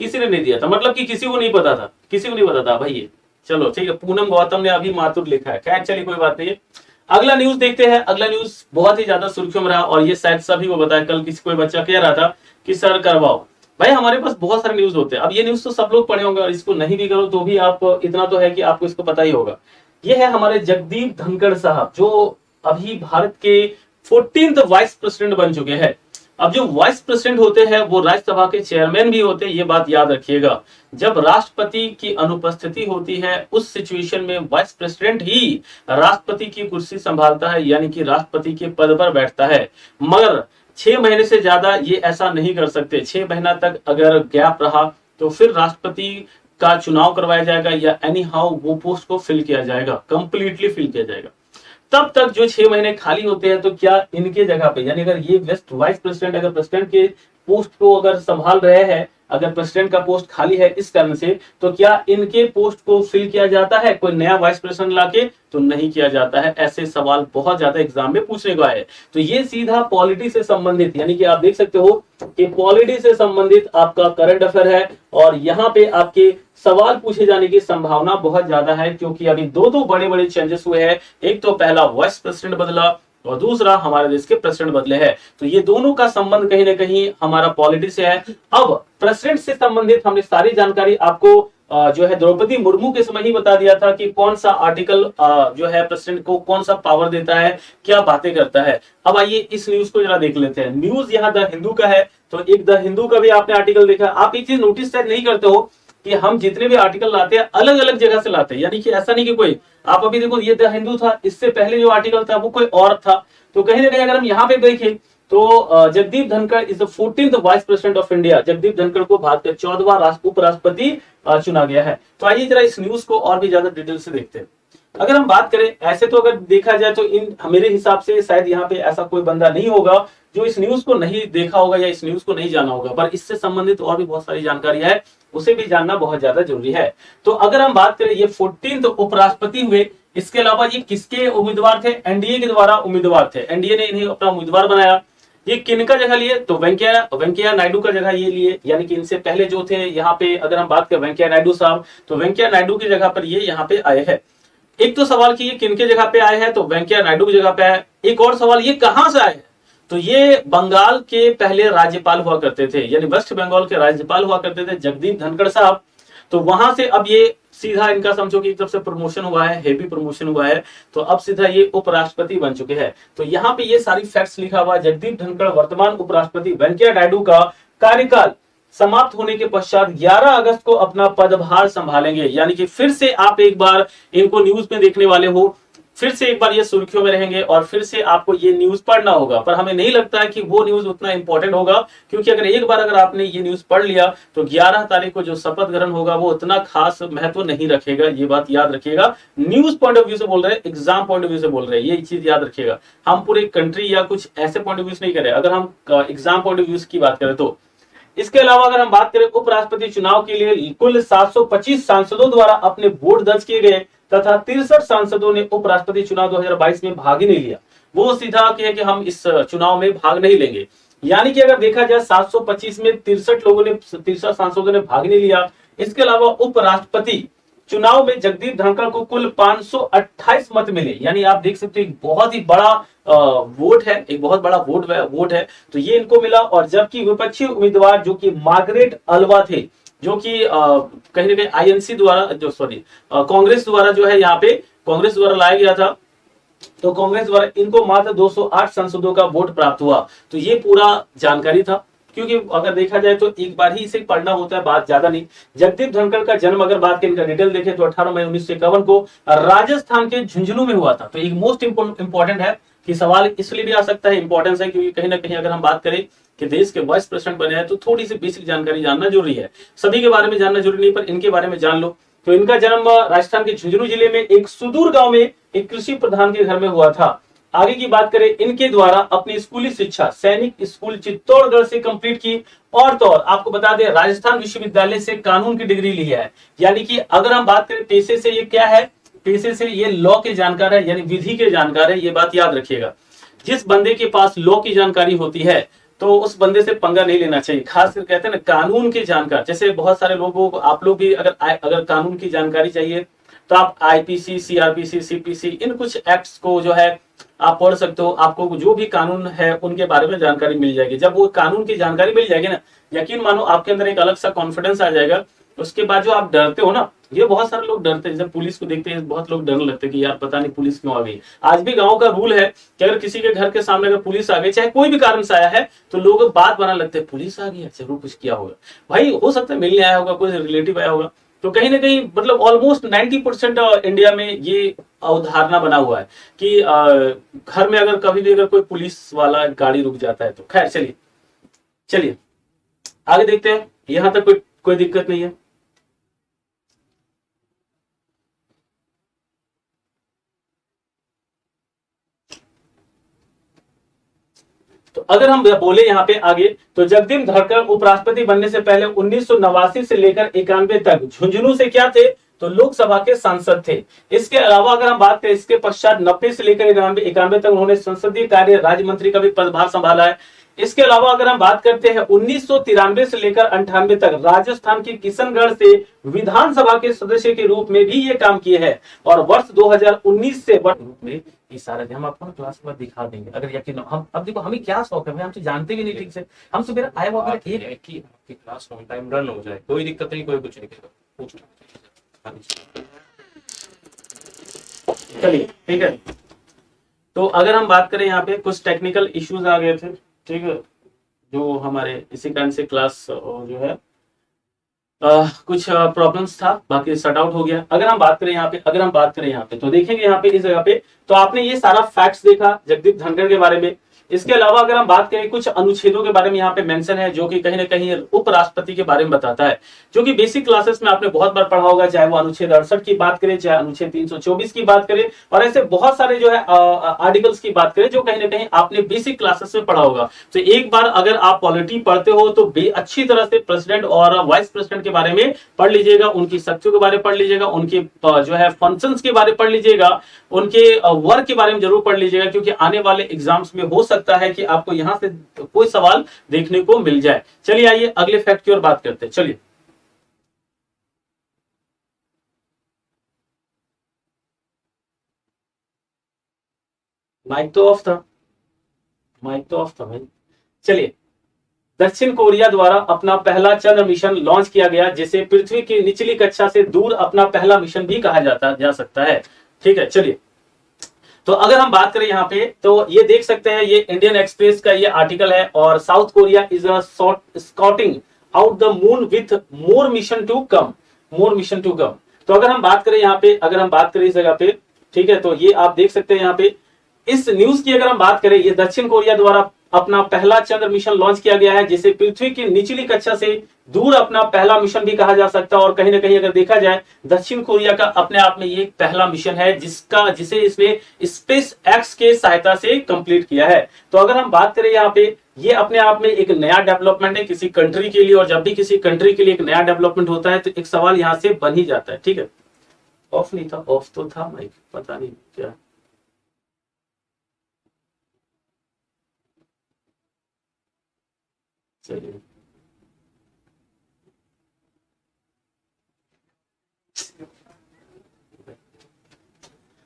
किसी ने नहीं दिया था, मतलब कि किसी को नहीं पता था, किसी को नहीं पता था भाई ये। चलो ठीक है, पूनम गौतम ने अभी मातूर लिखा है, खैर चलिए कोई बात नहीं है। अगला न्यूज देखते हैं। अगला न्यूज बहुत ही ज्यादा सुर्खियों में रहा, और ये शायद सभी को बताया। कल किसी कोई बच्चा कह रहा था कि सर करवाओ। भाई हमारे पास बहुत सारे न्यूज होते हैं, अब ये न्यूज तो सब लोग पढ़े होंगे, और इसको नहीं भी करो तो भी आप इतना तो है कि आपको इसको पता ही होगा। ये है हमारे जगदीप धनखड़ साहब, जो अभी भारत के 14th वाइस प्रेसिडेंट बन चुके हैं। अब जो वाइस प्रेसिडेंट होते हैं वो राज्यसभा के चेयरमैन भी होते हैं, ये बात याद रखिएगा। जब राष्ट्रपति की अनुपस्थिति होती है उस सिचुएशन में वाइस प्रेसिडेंट ही राष्ट्रपति की कुर्सी संभालता है, यानी कि राष्ट्रपति के पद पर बैठता है। मगर 6 महीने से ज्यादा ये ऐसा नहीं कर सकते। 6 महीना तक अगर गैप रहा तो फिर राष्ट्रपति का चुनाव करवाया जाएगा, या एनी हाउ वो पोस्ट को फिल किया जाएगा, कंप्लीटली फिल किया जाएगा। तब तक जो 6 महीने खाली होते हैं, तो क्या इनके जगह पे, यानी अगर ये वेस्ट वाइस प्रेसिडेंट अगर प्रेसिडेंट के पोस्ट को अगर संभाल रहे हैं, अगर प्रेसिडेंट का पोस्ट खाली है इस कारण से, तो क्या इनके पोस्ट को फिल किया जाता है कोई नया वाइस प्रेसिडेंट लाके? तो नहीं किया जाता है। ऐसे सवाल बहुत ज्यादा एग्जाम में पूछने को आए। तो ये सीधा पॉलिटी से संबंधित, यानी कि आप देख सकते हो कि पॉलिटी से संबंधित आपका करंट अफेयर है, और यहाँ पे आपके सवाल पूछे जाने की संभावना बहुत ज्यादा है, क्योंकि अभी दो बड़े बड़े चेंजेस हुए हैं। एक तो पहला वाइस प्रेसिडेंट बदला, और दूसरा हमारे देश के प्रेसिडेंट बदले हैं। तो ये दोनों का संबंध कहीं ना कहीं हमारा पॉलिटिक्स से है। अब प्रेसिडेंट से संबंधित हमने सारी जानकारी आपको जो है द्रौपदी मुर्मू के समय ही बता दिया था कि कौन सा आर्टिकल जो है प्रेसिडेंट को कौन सा पावर देता है, क्या बातें करता है। अब आइए इस न्यूज को जरा देख लेते हैं। न्यूज यहाँ द हिंदू का है, तो एक द हिंदू का भी आपने आर्टिकल देखा। आप एक चीज नोटिस शायद नहीं करते हो कि हम जितने भी आर्टिकल लाते हैं अलग अलग जगह से लाते हैं, यानी कि ऐसा नहीं कि कोई, आप अभी देखो ये द हिंदू था, इससे पहले जो आर्टिकल था वो कोई और था। तो कहीं ना कहीं अगर हम यहाँ पे देखें तो Jagdeep Dhankhar is the 14th vice president of India. Jagdeep Dhankhar को भारत के 14वां उपराष्ट्रपति चुना गया है। तो आइए जरा इस न्यूज को और भी ज्यादा डिटेल से देखते हैं। अगर हम बात करें, ऐसे तो अगर देखा जाए तो मेरे हिसाब से शायद यहाँ पे ऐसा कोई बंदा नहीं होगा जो इस न्यूज को नहीं देखा होगा या इस न्यूज को नहीं जाना होगा, पर इससे संबंधित और भी बहुत सारी जानकारी है, उसे भी जानना बहुत ज्यादा जरूरी है। तो अगर हम बात करें, ये 14th उपराष्ट्रपति हुए, इसके अलावा ये किसके उम्मीदवार थे? एनडीए के द्वारा उम्मीदवार थे, एनडीए ने इन्हें अपना उम्मीदवार बनाया। ये किनका जगह लिए? तो वेंकैया नायडू का जगह ये लिए, यानी कि इनसे पहले जो थे यहाँ पे, अगर हम बात करें वेंकैया नायडू साहब, तो वेंकैया नायडू की जगह पर ये यहाँ पे आए हैं। एक तो सवाल कि ये किनके जगह पे आए हैं, तो वेंकैया नायडू की जगह पे आए। एक और सवाल, ये कहां से आए हैं? तो ये बंगाल के पहले राज्यपाल हुआ करते थे, यानी वेस्ट बंगाल के राज्यपाल हुआ करते थे जगदीप धनखड़ साहब। तो वहां से अब ये सीधा इनका समझो कि एक तरफ से प्रमोशन हुआ है, हेवी प्रमोशन हुआ है, तो अब सीधा ये उपराष्ट्रपति बन चुके हैं। तो यहाँ पे ये सारी फैक्ट्स लिखा हुआ है। जगदीप धनखड़ वर्तमान उपराष्ट्रपति वेंकैया नायडू का कार्यकाल समाप्त होने के पश्चात 11 अगस्त को अपना पदभार संभालेंगे, यानी कि फिर से आप एक बार इनको न्यूज में देखने वाले हो, फिर से एक बार ये सुर्खियों में रहेंगे और फिर से आपको ये न्यूज पढ़ना होगा। पर हमें नहीं लगता है कि वो न्यूज उतना इंपॉर्टेंट होगा, क्योंकि अगर एक बार अगर आपने ये न्यूज पढ़ लिया तो 11 तारीख को जो शपथ ग्रहण होगा वो उतना खास महत्व नहीं रखेगा। ये बात याद रखिएगा। न्यूज पॉइंट ऑफ व्यू से बोल रहे हैं, एग्जाम पॉइंट ऑफ व्यू से बोल रहे हैं, ये चीज याद रखिएगा। हम पूरे कंट्री या कुछ ऐसे पॉइंट ऑफ व्यू से नहीं करें, अगर हम एग्जाम पॉइंट ऑफ व्यू की बात करें तो। इसके अलावा अगर हम बात करें उपराष्ट्रपति चुनाव के लिए कुल 725 सांसदों द्वारा अपने वोट दर्ज किए गए तथा 63 सांसदों ने उपराष्ट्रपति चुनाव 2022 में भाग ही नहीं लिया। वो सीधा कहे कि हम इस चुनाव में भाग नहीं लेंगे, यानी कि अगर देखा जाए 725 में 63 सांसदों ने भाग नहीं लिया। इसके अलावा उपराष्ट्रपति चुनाव में जगदीप धनखड़ को कुल 528 मत मिले, यानी आप देख सकते हो एक बहुत ही बड़ा वोट है, एक बहुत बड़ा वोट है, तो ये इनको मिला। और जबकि विपक्षी उम्मीदवार जो कि मार्गरेट अल्वा थे, जो कि कहीं ना कहीं आईएनसी द्वारा कांग्रेस द्वारा जो है यहाँ पे कांग्रेस द्वारा लाया गया था, तो कांग्रेस द्वारा इनको मात्र 208 सांसदों का वोट प्राप्त हुआ। तो ये पूरा जानकारी था। क्योंकि अगर देखा जाए तो एक बार ही इसे पढ़ना होता है, बात ज्यादा नहीं। जगदीप धनखड़ का जन्म अगर बात करें, इनका डिटेल देखें तो 18 मई 1951 को राजस्थान के झुंझुनू में हुआ था। तो एक मोस्ट इंपॉर्टेंट है कि सवाल इसलिए भी आ सकता है, इंपॉर्टेंस है क्योंकि कहीं ना कहीं अगर हम बात करें कि देश के वाइस प्रेसिडेंट बने हैं तो थोड़ी सी बेसिक जानकारी जानना जरूरी है। सभी के बारे में जानना जरूरी नहीं, पर इनके बारे में जान लो। तो इनका जन्म राजस्थान के झुंझुनू जिले में एक सुदूर गांव में एक कृषि प्रधान के घर में हुआ था। आगे की बात करें, इनके द्वारा अपनी स्कूली शिक्षा सैनिक स्कूल चित्तौड़गढ़ से कंप्लीट की, और तो और आपको बता दें राजस्थान विश्वविद्यालय से कानून की डिग्री ली है। यानी कि अगर हम बात करें पेशे से ये क्या है, पेशे से ये लॉ के जानकार है, यानी विधि के जानकार है। ये बात याद रखिएगा, जिस बंदे के पास लॉ की जानकारी होती है तो उस बंदे से पंगा नहीं लेना चाहिए। खासकर कहते हैं ना कानून के जानकार, जैसे बहुत सारे लोगों को, आप लोग भी अगर कानून की जानकारी चाहिए तो आप आईपीसी, सीआरपीसी, सीपीसी, इन कुछ एक्ट्स को जो है आप पढ़ सकते हो। आपको जो भी कानून है उनके बारे में जानकारी मिल जाएगी। जब वो कानून की जानकारी मिल जाएगी ना, यकीन मानो आपके अंदर एक अलग सा कॉन्फिडेंस आ जाएगा। उसके बाद जो आप डरते हो ना, ये बहुत सारे लोग डरते हैं जब पुलिस को देखते हैं, बहुत लोग डरने लगते हैं कि यार पता नहीं पुलिस क्यों आ गई। आज भी गांव का रूल है कि अगर किसी के घर के सामने अगर पुलिस आ गई, चाहे कोई भी कारण से आया है, तो लोग बात बनाने लगते हैं पुलिस आ गई, जरूर कुछ किया होगा। भाई हो सकता है मिलने आया होगा, कोई रिलेटिव आया होगा। तो कहीं ना कहीं मतलब ऑलमोस्ट 90% इंडिया में ये अवधारणा बना हुआ है कि घर में अगर कभी भी अगर कोई पुलिस वाला गाड़ी रुक जाता है तो। खैर चलिए चलिए आगे देखते हैं। यहां तक कोई दिक्कत नहीं है। तो अगर हम बोले यहाँ पे आगे, तो जगदीप धनखड़ उपराष्ट्रपति बनने से पहले 1989 से लेकर 91 तक झुंझुनू से क्या थे, तो लोकसभा के सांसद थे। इसके अलावा अगर हम बात करें, इसके पश्चात 90 से लेकर 91 तक उन्होंने संसदीय कार्य राज्य मंत्री का भी पदभार संभाला है। इसके अलावा अगर हम बात करते हैं 1993 से लेकर 98 तक राजस्थान के किशनगढ़ से विधानसभा के सदस्य के रूप में भी ये काम किए हैं। और वर्ष 2019 से रूप में ये सारा हम आपको क्लास में दिखा देंगे अगर यकीन हो। हम अब देखो हमें क्या शौक है भाई, हम तो जानते भी नहीं ठीक से। हम सुबह आए वो अगर एक की आपकी क्लास ऑन टाइम रन हो जाए, कोई दिक्कत नहीं, कोई कुछ नहीं। चलिए ठीक है। तो अगर हम बात करें, यहाँ पे कुछ टेक्निकल इश्यूज आ गए थे, ठीक है, जो हमारे इसी कारण से क्लास जो है कुछ प्रॉब्लम्स था, बाकी सॉर्ट आउट हो गया। अगर हम बात करें यहाँ पे तो देखेंगे यहाँ पे इस जगह पे, तो आपने ये सारा फैक्ट्स देखा जगदीप धनखड़ के बारे में। इसके अलावा अगर हम बात करें कुछ अनुच्छेदों के बारे में यहाँ पे मेंशन है, जो कि कहीं ना कहीं उपराष्ट्रपति के बारे में बताता है, जो कि बेसिक क्लासेस में आपने बहुत बार पढ़ा होगा, चाहे वो अनुच्छेद 68 की बात करें, चाहे अनुच्छेद 324 की बात करें, और ऐसे बहुत सारे जो है आर्टिकल्स की बात करें जो कहीं ना कहीं आपने बेसिक क्लासेस में पढ़ा होगा। तो एक बार अगर आप पॉलिटी पढ़ते हो तो अच्छी तरह से प्रेसिडेंट और वाइस प्रेसिडेंट के बारे में पढ़ लीजिएगा, उनकी शक्तियों के बारे में पढ़ लीजिएगा, उनके जो है फंक्शंस के बारे में पढ़ लीजिएगा, उनके वर्क के बारे में जरूर पढ़ लीजिएगा, क्योंकि आने वाले एग्जाम्स में हो सकता है कि आपको यहां से कोई सवाल देखने को मिल जाए। चलिए आइए अगले फैक्ट की ओर बात करते हैं। चलिए माइक तो ऑफ था भाई। चलिए, दक्षिण कोरिया द्वारा अपना पहला चंद्र मिशन लॉन्च किया गया, जिसे पृथ्वी की निचली कक्षा से दूर अपना पहला मिशन भी कहा जा सकता है। ठीक है, चलिए, तो अगर हम बात करें यहाँ पे, तो ये देख सकते हैं, ये इंडियन एक्सप्रेस का ये आर्टिकल है, और South Korea is scouting out the moon with more mission to come. तो अगर हम बात करें यहाँ पे, इस जगह पे, ठीक है, तो ये आप देख सकते हैं यहाँ पे इस न्यूज की अगर हम बात करें, ये दक्षिण कोरिया द्वारा अपना पहला चंद्र मिशन लॉन्च किया गया है, जिसे पृथ्वी की निचली कक्षा से दूर अपना पहला मिशन भी कहा जा सकता है। और कहीं ना कहीं अगर देखा जाए, दक्षिण कोरिया का अपने आप में ये पहला मिशन है जिसे इसने स्पेस एक्स के सहायता से कंप्लीट किया है। तो अगर हम बात करें यहाँ पे, ये अपने आप में एक नया डेवलपमेंट है किसी कंट्री के लिए, और जब भी किसी कंट्री के लिए एक नया डेवलपमेंट होता है तो एक सवाल यहाँ से बन ही जाता है। ठीक है, ऑफ नहीं था, ऑफ तो था माइक, पता नहीं क्या। चलिए,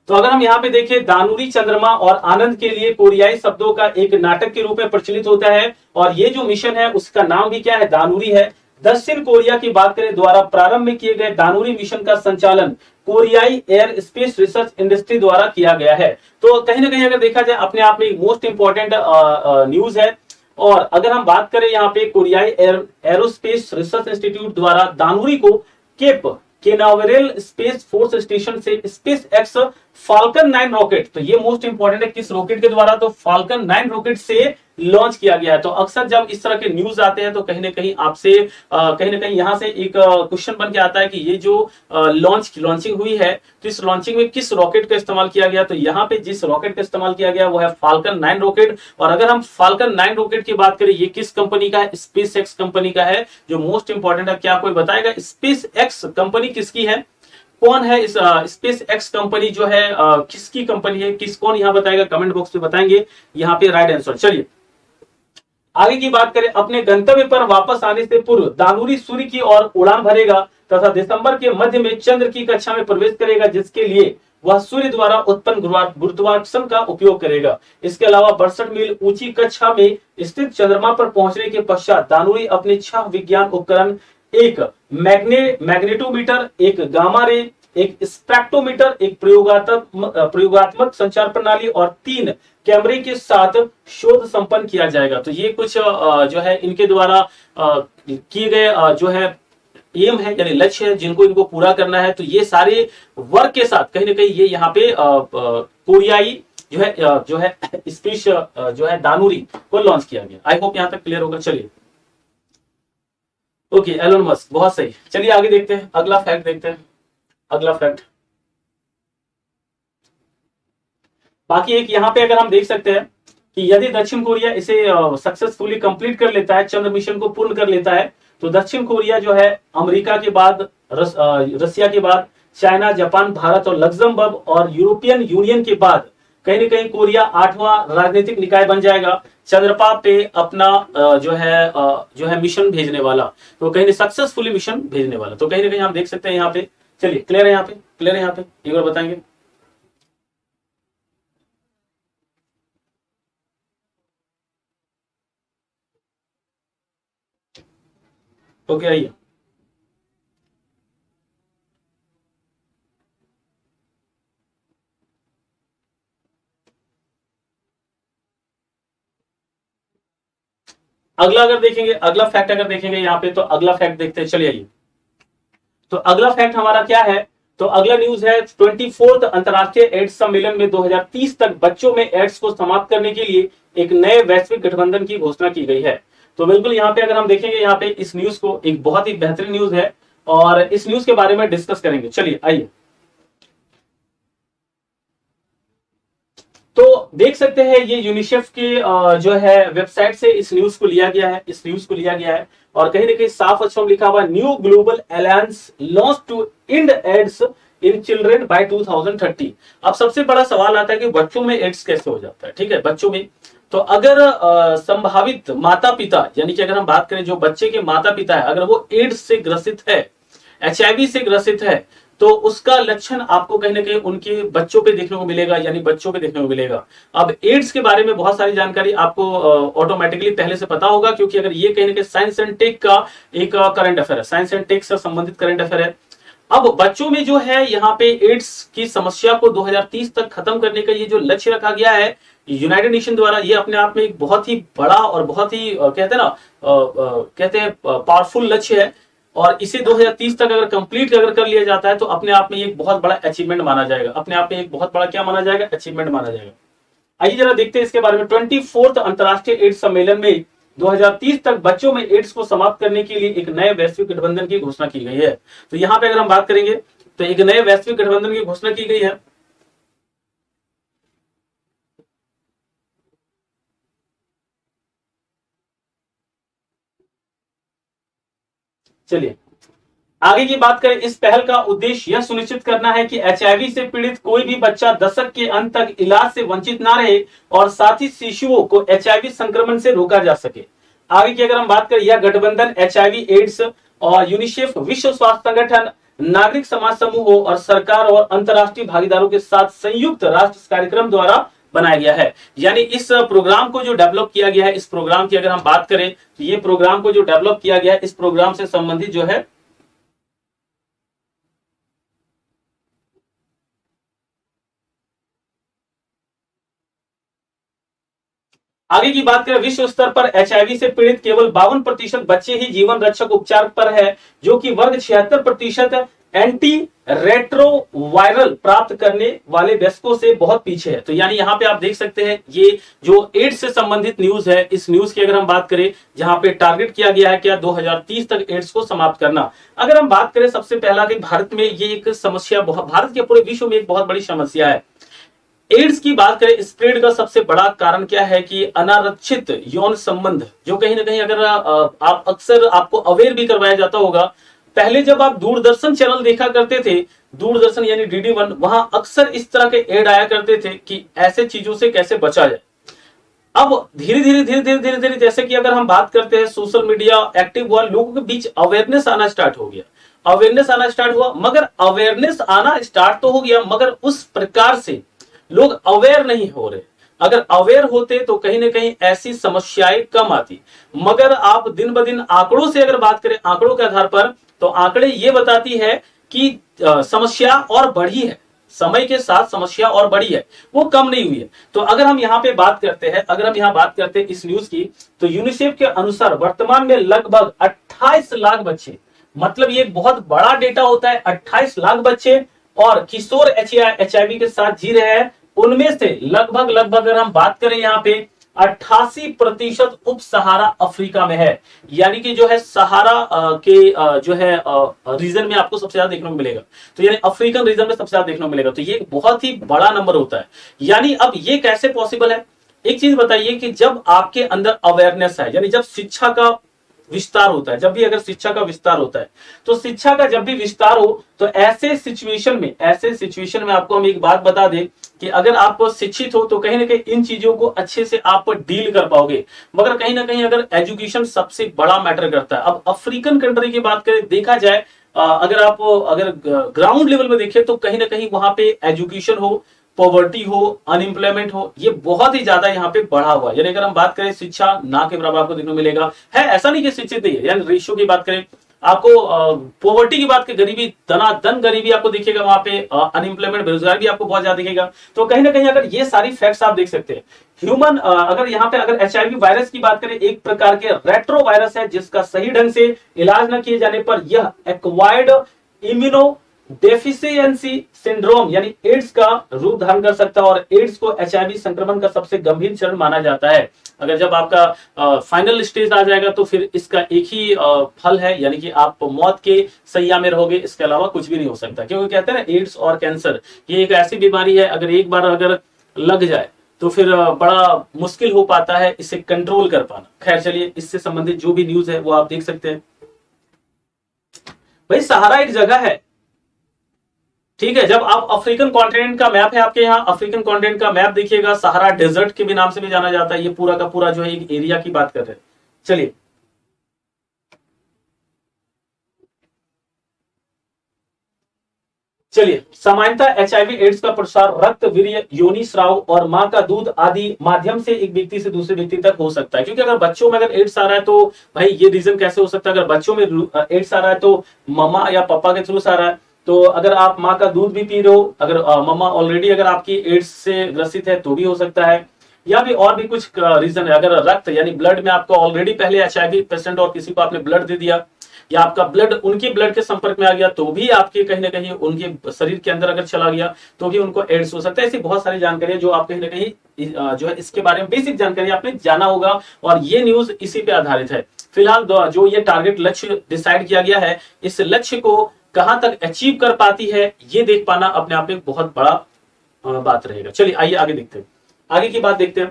तो अगर हम यहाँ पे देखें, दानुरी चंद्रमा और आनंद के लिए कोरियाई शब्दों का एक नाटक के रूप में प्रचलित होता है, और ये जो मिशन है उसका नाम भी क्या है, दानुरी है। दक्षिण कोरिया की बात करें, द्वारा प्रारंभ में किए गए दानुरी मिशन का संचालन कोरियाई एयर स्पेस रिसर्च इंडस्ट्री द्वारा किया गया है। तो कहीं ना कहीं अगर देखा जाए, अपने आप में मोस्ट इंपॉर्टेंट न्यूज है। और अगर हम बात करें यहाँ पे कोरियाई एरोस्पेस रिसर्च इंस्टीट्यूट द्वारा दानुरी को केप केनावेरल स्पेस फोर्स स्टेशन से स्पेस एक्स फाल्कन 9 रॉकेट, तो ये मोस्ट इंपॉर्टेंट है, किस रॉकेट के द्वारा, तो फाल्कन 9 रॉकेट से लॉन्च किया गया है। तो अक्सर जब इस तरह के न्यूज आते हैं तो कहीं ना कहीं आपसे कहीं ना कहीं यहां से एक क्वेश्चन बन के आता है कि ये जो लॉन्चिंग हुई है तो इस लॉन्चिंग में किस रॉकेट का इस्तेमाल किया गया। तो यहाँ पे जिस रॉकेट का इस्तेमाल किया गया वो है फाल्कन 9 रॉकेट। और अगर हम फाल्कन 9 रॉकेट की बात करें, ये किस कंपनी का है, स्पेस एक्स कंपनी का है। जो मोस्ट इंपॉर्टेंट है, क्या कोई बताएगा स्पेस एक्स कंपनी किसकी है, कौन है इस स्पेस एक्स कंपनी जो है किसकी कंपनी है, कौन यहाँ बताएगा, कमेंट बॉक्स में बताएंगे यहाँ पे राइट आंसर। चलिए आगे की बात करें, अपने गंतव्य पर वापस आने से पूर्व दानुरी सूर्य की ओर उड़ान भरेगा तथा दिसंबर के मध्य में चंद्र की कक्षा में प्रवेश करेगा, जिसके लिए वह सूर्य द्वारा उत्पन्न गुरुत्वाकर्षण का उपयोग करेगा। इसके अलावा 62 मील ऊंची कक्षा में स्थित चंद्रमा पर पहुंचने के पश्चात दानुरी अपने 6 विज्ञान उपकरण, एक मैग्नेटोमीटर, एक गामा रे, एक स्पेक्ट्रोमीटर, एक प्रयोगात्मक संचार प्रणाली और 3 कैमरे के साथ शोध संपन्न किया जाएगा। तो ये कुछ जो है इनके द्वारा किए गए जो है एम है यानी लक्ष्य है जिनको इनको पूरा करना है। तो ये सारे वर्क के साथ कहीं ना कहीं ये यहाँ पे कोरियाई जो है स्पेस जो है दानुरी को लॉन्च किया गया। आई होप यहाँ तक क्लियर होगा। चलिए ओके, एलोन मस्क, बहुत सही। चलिए आगे देखते हैं, अगला फैक्ट देखते हैं। अगला फैक्ट, बाकी एक यहाँ पे अगर हम देख सकते हैं कि यदि दक्षिण कोरिया इसे सक्सेसफुली कंप्लीट कर लेता है, चंद्र मिशन को पूर्ण कर लेता है, तो दक्षिण कोरिया जो है अमेरिका के बाद, रसिया के बाद, चाइना, जापान, भारत और लग्जमबर्ग और यूरोपियन यूनियन के बाद कहीं ना कहीं कोरिया 8वां राजनीतिक निकाय बन जाएगा चंद्रमा पे अपना जो है मिशन भेजने वाला। तो कहीं सक्सेसफुली मिशन भेजने वाला। तो कहीं ना कहीं हम देख सकते हैं यहाँ पे। चलिए क्लियर है यहाँ पे, क्लियर है यहाँ पे, एक बार बताएंगे। ओके आइए, अगला अगर देखेंगे, अगला फैक्ट अगर देखेंगे यहाँ पे, तो अगला फैक्ट देखते हैं। चलिए आइए, तो अगला फैक्ट हमारा क्या है, तो अगला न्यूज है 24th अंतरराष्ट्रीय एड्स सम्मेलन में 2030 तक बच्चों में एड्स को समाप्त करने के लिए एक नए वैश्विक गठबंधन की घोषणा की गई है। तो बिल्कुल यहाँ पे अगर हम देखेंगे, यहाँ पे इस न्यूज को एक बहुत ही बेहतरीन न्यूज है और इस न्यूज के बारे में डिस्कस करेंगे। चलिए आइए, तो देख सकते हैं ये यूनिसेफ के जो है वेबसाइट से इस न्यूज को लिया गया है, इस न्यूज को लिया गया है। और कहीं ना कहीं साफ अक्षरों में लिखा हुआ, new global alliance launch to end AIDS in children by 2030। अब सबसे बड़ा सवाल आता है कि बच्चों में एड्स कैसे हो जाता है। ठीक है, बच्चों में तो अगर संभावित माता पिता, यानी कि अगर हम बात करें जो बच्चे के माता पिता है, अगर वो एड्स से ग्रसित है, एचआईवी से ग्रसित है, तो उसका लक्षण आपको कहीं ना कहीं उनके बच्चों पे देखने को मिलेगा, यानी बच्चों पे देखने को मिलेगा। अब एड्स के बारे में बहुत सारी जानकारी आपको ऑटोमेटिकली पहले से पता होगा, क्योंकि अगर ये कहीं ना कहीं साइंस एंड टेक का एक करंट अफेयर है, साइंस एंड टेक से संबंधित करंट अफेयर है। अब बच्चों में जो है यहाँ पे एड्स की समस्या को 2030 तक खत्म करने का ये जो लक्ष्य रखा गया है यूनाइटेड नेशन द्वारा, ये अपने आप में एक बहुत ही बड़ा और बहुत ही कहते हैं ना कहते हैं पावरफुल लक्ष्य है। और इसे 2030 तक अगर कंप्लीट अगर कर लिया जाता है तो अपने आप में एक बहुत बड़ा अचीवमेंट माना जाएगा, अपने आप में एक बहुत बड़ा क्या माना जाएगा, अचीवमेंट माना जाएगा। आइए जरा देखते हैं इसके बारे में। 24th अंतरराष्ट्रीय एड्स सम्मेलन में 2030 तक बच्चों में एड्स को समाप्त करने के लिए एक नए वैश्विक गठबंधन की घोषणा की गई है। तो यहाँ पे अगर हम बात करेंगे तो एक नए वैश्विक गठबंधन की घोषणा की गई है। चलिए आगे की बात करें, इस पहल का उद्देश्य यह सुनिश्चित करना है कि एचआईवी से पीड़ित कोई भी बच्चा दशक के अंत तक इलाज से वंचित ना रहे और साथ ही शिशुओं को एचआईवी संक्रमण से रोका जा सके। आगे की अगर हम बात करें, यह गठबंधन एचआईवी एड्स और यूनिसेफ, विश्व स्वास्थ्य संगठन, नागरिक समाज समूहों और सरकार और अंतर्राष्ट्रीय भागीदारों के साथ संयुक्त राष्ट्र कार्यक्रम द्वारा बनाया गया है। यानी इस प्रोग्राम को जो डेवलप किया गया है, इस प्रोग्राम की अगर हम बात करें तो ये प्रोग्राम को जो डेवलप किया गया है, इस प्रोग्राम से संबंधित जो है आगे की बात करें, विश्व स्तर पर एचआईवी से पीड़ित केवल 52% बच्चे ही जीवन रक्षक उपचार पर है, जो कि वर्ग 76% एंटी रेट्रोवायरल प्राप्त करने वाले वयस्कों से बहुत पीछे है। तो यानी यहां पे आप देख सकते हैं, ये जो एड्स से संबंधित न्यूज है, इस न्यूज की अगर हम बात करें, जहां पे टारगेट किया गया है क्या 2030 तक एड्स को समाप्त करना। अगर हम बात करें सबसे पहला कि भारत में ये एक समस्या, भारत के पूरे विश्व में एक बहुत बड़ी समस्या है। एड्स की बात करें, स्प्रेड का सबसे बड़ा कारण क्या है कि अनारक्षित यौन संबंध, जो कहीं ना कहीं अगर आप अक्सर आपको अवेयर भी करवाया जाता होगा। पहले जब आप दूरदर्शन चैनल देखा करते थे, दूरदर्शन यानी DD1, वहां अक्सर इस तरह के एड आया करते थे कि ऐसे चीजों से कैसे बचा जाए। अब धीरे धीरे धीरे धीरे धीरे धीरे जैसे कि अगर हम बात करते हैं, सोशल मीडिया एक्टिव हुआ, लोगों के बीच अवेयरनेस आना स्टार्ट हो गया, अवेयरनेस आना स्टार्ट हुआ। मगर अवेयरनेस आना स्टार्ट तो हो गया, मगर उस प्रकार से लोग अवेयर नहीं हो रहे। अगर अवेयर होते तो कहीं ना कहीं ऐसी समस्याएं कम आती। मगर आप दिन ब दिन आंकड़ों से अगर बात करें, आंकड़ों के आधार पर, तो आंकड़े ये बताती है कि समस्या और बढ़ी है, समय के साथ समस्या और बढ़ी है, वो कम नहीं हुई है। तो अगर हम यहाँ पे बात करते हैं, अगर हम यहाँ बात करते हैं इस न्यूज की, तो यूनिसेफ के अनुसार वर्तमान में लगभग 28 लाख बच्चे, मतलब ये बहुत बड़ा डेटा होता है, 28 लाख बच्चे और किशोर एचआईवी के साथ जी रहे हैं। उनमें से लगभग लगभग अगर हम बात करें यहाँ पे 88% उप सहारा अफ्रीका में है। यानी कि जो है सहारा के जो है रीजन में आपको सबसे ज्यादा देखने को मिलेगा। तो यानी अफ्रीकन रीजन में सबसे ज्यादा देखने को मिलेगा। तो ये बहुत ही बड़ा नंबर होता है। यानी अब ये कैसे पॉसिबल है? एक चीज बताइए कि जब आपके अंदर अवेयरनेस है, यानी जब शिक्षा का विस्तार होता है, जब भी अगर शिक्षा का विस्तार होता है, तो शिक्षा का जब भी विस्तार हो, तो ऐसे सिचुएशन में आपको हम एक बात बता दें कि अगर आप शिक्षित हो तो कहीं ना कहीं इन चीजों को अच्छे से आप डील कर पाओगे। मगर कहीं ना कहीं अगर एजुकेशन सबसे बड़ा मैटर करता है। अब अफ्रीकन कंट्री की बात करें, देखा जाए अगर ग्राउंड लेवल में देखें, तो कहीं ना कहीं वहां पे एजुकेशन हो, पॉवर्टी हो, अनएम्प्लॉयमेंट हो, ये बहुत ही ज्यादा यहाँ पे बढ़ा हुआ है। यानी अगर हम बात करें, शिक्षा ना के बराबर आपको देखने को मिलेगा है, ऐसा नहीं कि शिक्षित नहीं है। यानी रेशियो की बात करें, आपको पॉवर्टी की बात करें, गरीबी, धनाधन गरीबी आपको दिखेगा वहां पे, अनएम्प्लॉयमेंट, बेरोजगार भी आपको बहुत ज्यादा दिखेगा। तो कहीं ना कहीं अगर ये सारी फैक्ट्स आप देख सकते हैं, ह्यूमन अगर यहाँ पे अगर एचआईवी वायरस की बात करें, एक प्रकार के रेट्रो वायरस है, जिसका सही ढंग से इलाज न किए जाने पर यह एक्वायर्ड इम्यूनो डेफिशिएंसी सिंड्रोम यानी एड्स का रूप धारण कर सकता है। और एड्स को एचआईवी संक्रमण का सबसे गंभीर चरण माना जाता है। अगर जब आपका फाइनल स्टेज आ जाएगा, तो फिर इसका एक ही फल है, यानी कि आप मौत के सैया में रहोगे, इसके अलावा कुछ भी नहीं हो सकता। क्योंकि कहते हैं ना, एड्स और कैंसर ये एक ऐसी बीमारी है, अगर एक बार अगर लग जाए तो फिर बड़ा मुश्किल हो पाता है इसे कंट्रोल कर पाना। खैर चलिए, इससे संबंधित जो भी न्यूज है वो आप देख सकते हैं। भाई सहारा एक जगह है, ठीक है। जब आप अफ्रीकन कॉन्टिनेंट का मैप है आपके यहाँ, अफ्रीकन कॉन्टिनेंट का मैप देखिएगा, सहारा डेजर्ट के भी नाम से भी जाना जाता है। ये पूरा का पूरा जो है एक एरिया की बात कर रहे हैं। चलिए चलिए, सामान्यतः एचआईवी एड्स का प्रसार रक्त, वीर्य, योनि स्राव और मां का दूध आदि माध्यम से एक व्यक्ति से दूसरे व्यक्ति तक हो सकता है। क्योंकि अगर बच्चों में अगर एड्स आ रहा है, तो भाई ये रीजन कैसे हो सकता है? अगर बच्चों में एड्स आ रहा है तो मम्मा या पापा के थ्रू आ रहा है। तो अगर आप माँ का दूध भी पी रहे हो, अगर मम्मा ऑलरेडी अगर आपकी एड्स से ग्रसित है तो भी हो सकता है। या भी और भी कुछ रीजन है। अगर रक्त यानी ब्लड में आपको ऑलरेडी पहले एचआईवी पेशेंट और किसी को आपने ब्लड दे दिया, या आपका ब्लड उनके ब्लड के संपर्क में आ गया, तो भी आपके कहीं ना कहीं उनके शरीर के अंदर अगर चला गया तो भी उनको एड्स हो सकता है। ऐसी बहुत सारी जानकारी जो आप कहीं ना कहीं जो है इसके बारे में बेसिक जानकारी आपने जाना होगा, और ये न्यूज इसी पे आधारित है। फिलहाल जो ये टारगेट लक्ष्य डिसाइड किया गया है, इस लक्ष्य को कहां तक अचीव कर पाती है, ये देख पाना अपने आप में बहुत बड़ा बात रहेगा। चलिए आइए आगे देखते हैं, आगे की बात देखते हैं।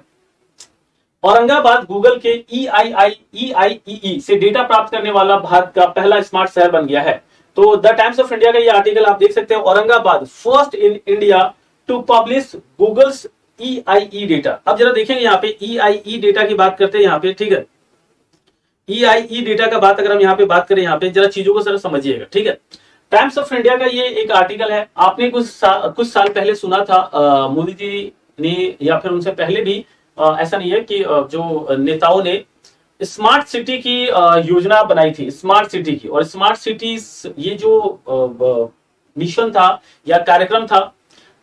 औरंगाबाद गूगल के EIEE से डेटा प्राप्त करने वाला भारत का पहला स्मार्ट शहर बन गया है। तो द टाइम्स ऑफ इंडिया का ये आर्टिकल आप देख सकते हैं, Aurangabad first in India to publish Google's EIE data. अब जरा देखेंगे यहाँ पे EIE डेटा की बात करते हैं यहाँ पे, ठीक है। EIE डेटा का बात अगर हम यहाँ पे बात करें, यहाँ पे जरा चीजों को जरा समझिएगा, ठीक है। टाइम्स ऑफ इंडिया का ये एक आर्टिकल है। आपने कुछ साल पहले सुना था मोदी जी ने, या फिर उनसे पहले भी, ऐसा नहीं है कि जो नेताओं ने स्मार्ट सिटी की योजना बनाई थी, स्मार्ट सिटी की। और स्मार्ट सिटी ये जो मिशन था या कार्यक्रम था,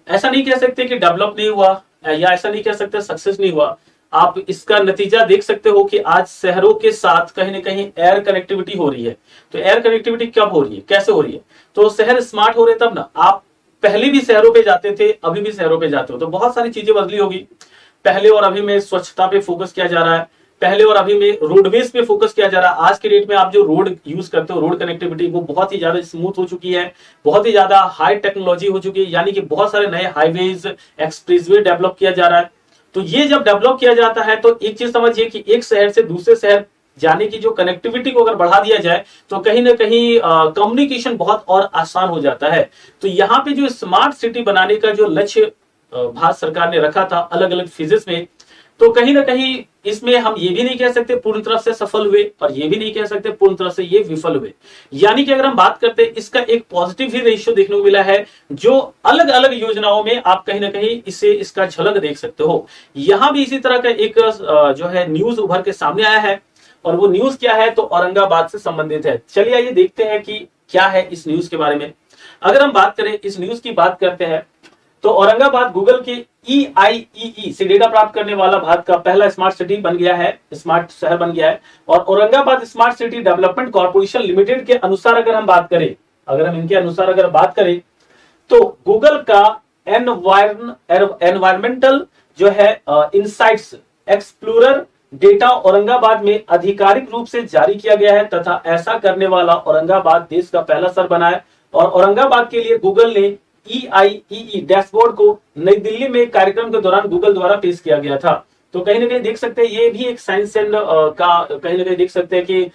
ऐसा नहीं कह सकते कि डेवलप नहीं हुआ, या ऐसा नहीं कह सकते सक्सेस नहीं हुआ। आप इसका नतीजा देख सकते हो कि आज शहरों के साथ कहीं ना कहीं एयर कनेक्टिविटी हो रही है। तो एयर कनेक्टिविटी कब हो रही है, कैसे हो रही है? तो शहर स्मार्ट हो रहे तब ना। आप पहले भी शहरों पे जाते थे, अभी भी शहरों पे जाते हो, तो बहुत सारी चीजें बदली होगी। पहले और अभी में स्वच्छता पे फोकस किया जा रहा है, पहले और अभी में रोडवेज पे फोकस किया जा रहा है। आज के डेट में आप जो रोड यूज करते हो, रोड कनेक्टिविटी वो बहुत ही ज्यादा स्मूथ हो चुकी है, बहुत ही ज्यादा हाई टेक्नोलॉजी हो चुकी है, यानी कि बहुत सारे नए हाईवेज, एक्सप्रेसवे डेवलप किया जा रहा है। तो ये जब डेवलप किया जाता है तो एक चीज समझिए कि एक शहर से दूसरे शहर जाने की जो कनेक्टिविटी को अगर बढ़ा दिया जाए तो कहीं ना कहीं कम्युनिकेशन बहुत और आसान हो जाता है। तो यहाँ पे जो स्मार्ट सिटी बनाने का जो लक्ष्य भारत सरकार ने रखा था अलग अलग फेजेस में, तो कहीं ना कहीं इसमें हम ये भी नहीं कह सकते पूर्ण तरह से सफल हुए और ये भी नहीं कह सकते पूर्ण तरह से ये विफल हुए। यानी कि अगर हम बात करते हैं, इसका एक पॉजिटिव ही रेशियो देखने को मिला है, जो अलग अलग योजनाओं में आप कहीं ना कहीं इसे इसका झलक देख सकते हो। यहां भी इसी तरह का एक जो है न्यूज उभर के सामने आया है, और वो न्यूज क्या है तो औरंगाबाद से संबंधित है। चलिए आइए देखते हैं कि क्या है इस न्यूज के बारे में। अगर हम बात करें, इस न्यूज की बात करते हैं, तो औरंगाबाद गूगल के EIEE से डेटा प्राप्त करने वाला भारत का पहला स्मार्ट सिटी बन गया है, स्मार्ट शहर बन गया है। और Aurangabad smart city development corporation limited के अनुसार अगर हम बात करें, अगर हम इनके अनुसार अगर बात करें, तो गूगल का एनवायरमेंटल जो है इनसाइट्स एक्सप्लोरर डेटा औरंगाबाद में आधिकारिक रूप से जारी किया गया है, तथा ऐसा करने वाला औरंगाबाद देश का पहला शहर बना है। और औरंगाबाद के लिए गूगल ने EIEE डैशबोर्ड को नई दिल्ली में एक कार्यक्रम के दौरान गूगल द्वारा पेश किया गया था। तो कहीं ना कहीं देख सकते हैं ये भी एक साइंस एंड का कहीं ना कहीं देख सकते हैं कि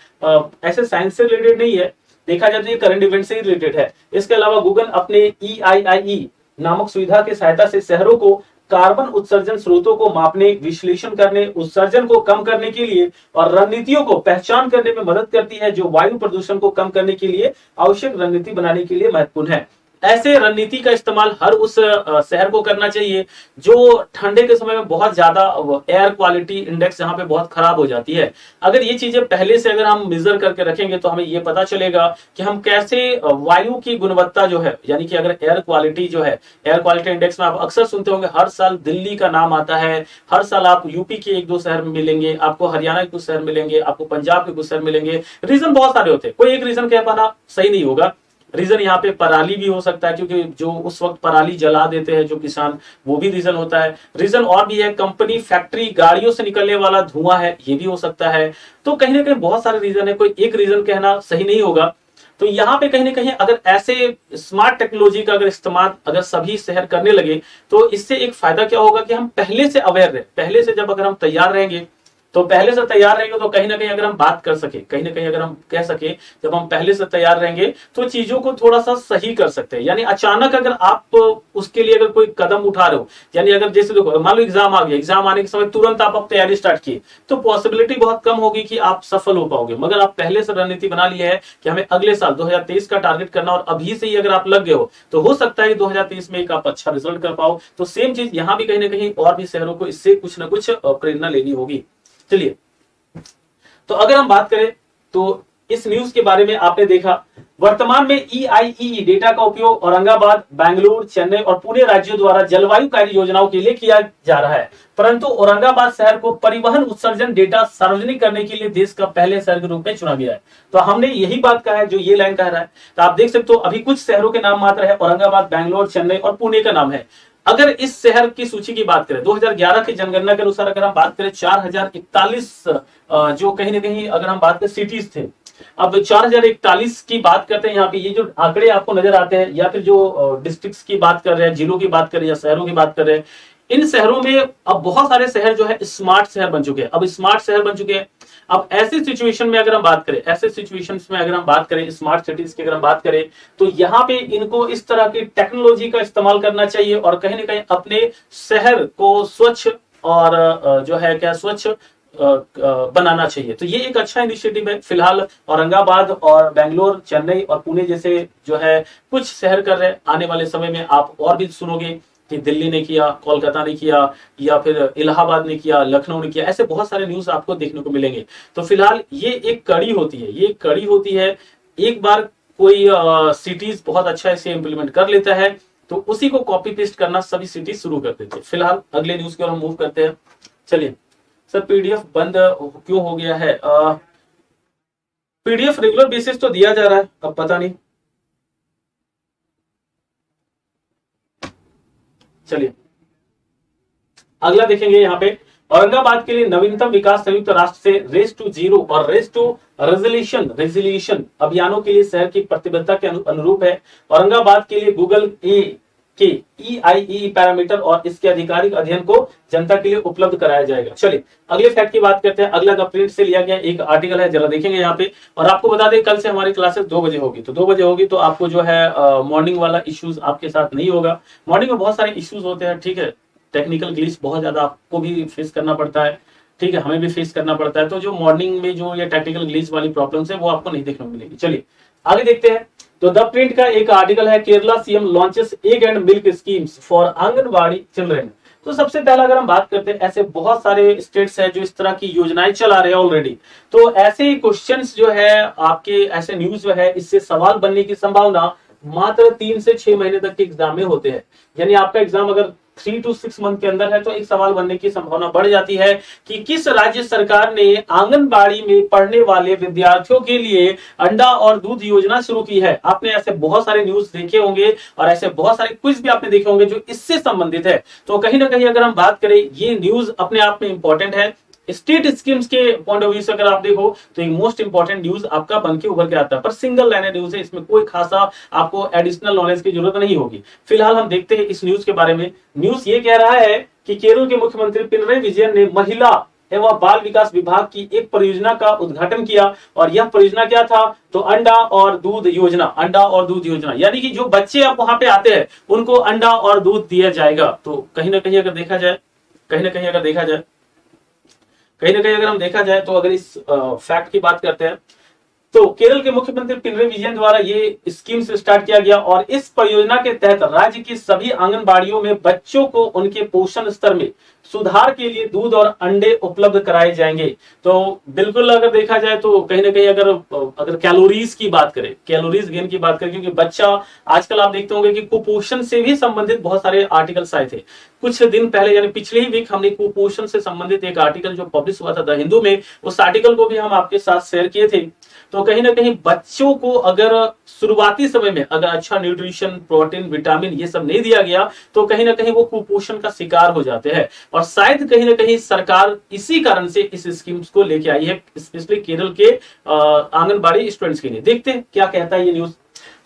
ऐसे साइंस से रिलेटेड नहीं है, देखा जाए तो ये करंट इवेंट से ही रिलेटेड है। इसके अलावा गूगल अपने EIIE नामक सुविधा की सहायता से शहरों को कार्बन उत्सर्जन स्रोतों को मापने, विश्लेषण करने, उत्सर्जन को कम करने के लिए और रणनीतियों को पहचान करने में मदद करती है, जो वायु प्रदूषण को कम करने के लिए आवश्यक रणनीति बनाने के लिए महत्वपूर्ण है। ऐसे रणनीति का इस्तेमाल हर उस शहर को करना चाहिए जो ठंडे के समय में बहुत ज्यादा एयर क्वालिटी इंडेक्स जहां पे बहुत खराब हो जाती है। अगर ये चीजें पहले से अगर हम मेजर करके रखेंगे तो हमें ये पता चलेगा कि हम कैसे वायु की गुणवत्ता जो है, यानी कि अगर एयर क्वालिटी जो है, एयर क्वालिटी इंडेक्स में आप अक्सर सुनते होंगे हर साल दिल्ली का नाम आता है, हर साल आप यूपी के एक दो शहर में मिलेंगे, आपको हरियाणा के कुछ शहर मिलेंगे, आपको पंजाब के कुछ शहर मिलेंगे। रीजन बहुत सारे होते हैं, कोई एक रीजन कह पाना सही नहीं होगा। रीजन यहाँ पे पराली भी हो सकता है, क्योंकि जो उस वक्त पराली जला देते हैं जो किसान, वो भी रीजन होता है। रीजन और भी है, कंपनी, फैक्ट्री, गाड़ियों से निकलने वाला धुआं है, ये भी हो सकता है। तो कहीं ना कहीं बहुत सारे रीजन है, कोई एक रीजन कहना सही नहीं होगा। तो यहाँ पे कहीं ना कहीं अगर ऐसे स्मार्ट टेक्नोलॉजी का अगर इस्तेमाल अगर सभी शहर करने लगे तो इससे एक फायदा क्या होगा कि हम पहले से अवेयर रहे, पहले से जब अगर हम तैयार रहेंगे, तो पहले से तैयार रहेंगे तो कहीं ना कहीं अगर हम बात कर सके, कहीं ना कहीं अगर हम कह सके, जब हम पहले से तैयार रहेंगे तो चीजों को थोड़ा सा सही कर सकते हैं। यानी अचानक अगर आप उसके लिए अगर कोई कदम उठा रहे हो, यानी अगर जैसे देखो मान लो एग्जाम आ गया, एग्जाम आने के समय तुरंत आप तैयारी स्टार्ट किए, तो पॉसिबिलिटी बहुत कम होगी कि आप सफल हो पाओगे। मगर आप पहले से रणनीति बना ली है कि हमें अगले साल 2023 का टारगेट करना, और अभी से ही अगर आप लग गए हो तो हो सकता है 2023 में एक आप अच्छा रिजल्ट कर पाओ। तो सेम चीज यहाँ भी कहीं ना कहीं और भी शहरों को इससे कुछ ना कुछ प्रेरणा लेनी होगी। चलिए, तो अगर हम बात करें तो इस न्यूज के बारे में आपने देखा, वर्तमान में EIEE डेटा का उपयोग औरंगाबाद, बेंगलुरु, चेन्नई और पुणे राज्यों द्वारा जलवायु कार्य योजनाओं के लिए किया जा रहा है। परंतु औरंगाबाद शहर को परिवहन उत्सर्जन डेटा सार्वजनिक करने के लिए देश का पहले शहर के रूप में चुना गया है। तो हमने यही बात कहा है जो ये लाइन कह रहा है। तो आप देख सकते हो अभी कुछ शहरों के नाम मात्र है, औरंगाबाद, बेंगलोर, चेन्नई और पुणे का नाम है। अगर इस शहर की सूची की बात करें 2011 की जनगणना के अनुसार अगर हम बात करें 4041 जो कहीं ना कहीं अगर हम बात करें सिटीज थे, अब 4041 की बात करते हैं। यहाँ पे ये जो आंकड़े आपको नजर आते हैं, या फिर जो डिस्ट्रिक्ट्स की बात कर रहे हैं, जिलों की बात कर रहे हैं या शहरों की बात कर रहे हैं, इन शहरों में अब बहुत सारे शहर जो है स्मार्ट शहर बन चुके हैं। अब स्मार्ट शहर बन चुके हैं। अब ऐसे सिचुएशन में अगर हम बात करें, ऐसे सिचुएशंस में अगर हम बात करें स्मार्ट सिटीज की अगर हम बात करें, तो यहाँ पे इनको इस तरह की टेक्नोलॉजी का इस्तेमाल करना चाहिए और कहीं ना कहीं अपने शहर को स्वच्छ और जो है क्या स्वच्छ बनाना चाहिए। तो ये एक अच्छा इनिशिएटिव है। फिलहाल औरंगाबाद और बेंगलोर, चेन्नई और पुणे जैसे जो है कुछ शहर कर रहे हैं। आने वाले समय में आप और भी सुनोगे कि दिल्ली ने किया, कोलकाता ने किया, या फिर इलाहाबाद ने किया, लखनऊ ने किया, ऐसे बहुत सारे न्यूज आपको देखने को मिलेंगे। तो फिलहाल ये एक कड़ी होती है, ये कड़ी होती है। एक बार कोई सिटीज बहुत अच्छा इसे इंप्लीमेंट कर लेता है तो उसी को कॉपी पेस्ट करना सभी सिटीज शुरू कर देते हैं। फिलहाल अगले न्यूज की ओर हम मूव करते हैं। चलिए, सर पीडीएफ बंद क्यों हो गया है? पीडीएफ रेगुलर बेसिस तो दिया जा रहा है, अब पता नहीं। चलिए अगला देखेंगे यहाँ पे, औरंगाबाद के लिए नवीनतम विकास संयुक्त राष्ट्र से रेस टू जीरो और रेस टू रेजोल्यूशन अभियानों के लिए शहर की प्रतिबद्धता के अनुरूप है। औरंगाबाद के लिए गूगल ए के EIE पैरामीटर और इसके आधिकारिक अध्ययन को जनता के लिए उपलब्ध कराया जाएगा। चलिए अगले फैक्ट की बात करते हैं। अगला द प्रिंट से लिया गया एक आर्टिकल है, जरा देखेंगे यहाँ पे। और आपको बता दें कल से हमारी क्लासेस 2 बजे होगी, तो 2 बजे होगी तो आपको जो है मॉर्निंग वाला इश्यूज आपके साथ नहीं होगा। मॉर्निंग में बहुत सारे इश्यूज होते हैं, ठीक है, टेक्निकल ग्लिच बहुत ज्यादा आपको भी फेस करना पड़ता है, ठीक है, हमें भी फेस करना पड़ता है। तो जो मॉर्निंग में जो ये टेक्निकल ग्लिच वाली प्रॉब्लम्स है वो आपको नहीं देखने को मिलेगी। चलिए आगे देखते हैं। तो द प्रिंट का एक आर्टिकल है, Kerala CM launches egg and milk schemes for anganwadi children. तो सबसे पहला अगर हम बात करते हैं, ऐसे बहुत सारे स्टेट्स हैं जो इस तरह की योजनाएं चला रहे हैं ऑलरेडी। तो ऐसे क्वेश्चंस जो है आपके, ऐसे न्यूज जो है, इससे सवाल बनने की संभावना मात्र 3 से 6 महीने तक के एग्जाम में होते हैं। यानी आपका एग्जाम अगर 3 to 6 मंथ के अंदर है तो एक सवाल बनने की संभावना बढ़ जाती है कि किस राज्य सरकार ने आंगनबाड़ी में पढ़ने वाले विद्यार्थियों के लिए अंडा और दूध योजना शुरू की है। आपने ऐसे बहुत सारे न्यूज देखे होंगे और ऐसे बहुत सारे क्विज भी आपने देखे होंगे जो इससे संबंधित है। तो कहीं ना कहीं अगर हम बात करें, ये न्यूज अपने आप में इंपॉर्टेंट है। स्टेट स्कीम्स के पॉइंट ऑफ व्यू से अगर आप देखो तो एक मोस्ट इंपॉर्टेंट न्यूज आपका बन के उभर के आता है, पर सिंगल लाइन न्यूज है, इसमें कोई खासा आपको एडिशनल नॉलेज की जरूरत नहीं होगी। फिलहाल हम देखते हैं इस न्यूज के बारे में। न्यूज ये कह रहा है कि केरल के मुख्यमंत्री पिनरई विजयन ने महिला एवं बाल विकास विभाग की एक परियोजना का उद्घाटन किया। और यह परियोजना क्या था? तो अंडा और दूध योजना। अंडा और दूध योजना यानी कि जो बच्चे अब वहां पे आते हैं उनको अंडा और दूध दिया जाएगा। तो कहीं ना कहीं अगर देखा जाए, अगर हम देखा जाए तो अगर इस फैक्ट की बात करते हैं तो केरल के मुख्यमंत्री पिनरई विजयन द्वारा ये स्कीम से स्टार्ट किया गया और इस परियोजना के तहत राज्य की सभी आंगनबाड़ियों में बच्चों को उनके पोषण स्तर में सुधार के लिए दूध और अंडे उपलब्ध कराए जाएंगे। तो बिल्कुल अगर देखा जाए तो कहीं ना कहीं अगर कैलोरीज की बात करें, कैलोरीज गेन की बात करें, क्योंकि बच्चा आजकल आप देखते होंगे कि कुपोषण से भी संबंधित बहुत सारे आर्टिकल्स आए थे। कुछ दिन पहले यानी पिछले ही वीक हमने कुपोषण से संबंधित एक आर्टिकल जो पब्लिश हुआ था द हिंदू में, उस आर्टिकल को भी हम आपके साथ शेयर किए थे। तो कहीं ना कहीं बच्चों को अगर शुरुआती समय में अगर अच्छा न्यूट्रिशन, प्रोटीन, विटामिन ये सब नहीं दिया गया तो कहीं ना कहीं वो कुपोषण का शिकार हो जाते हैं। और शायद कहीं ना कहीं सरकार इसी कारण से इस स्कीम्स को लेके आई है, स्पेशली केरल के आंगनबाड़ी स्टूडेंट्स के लिए। देखते हैं क्या कहता है ये न्यूज।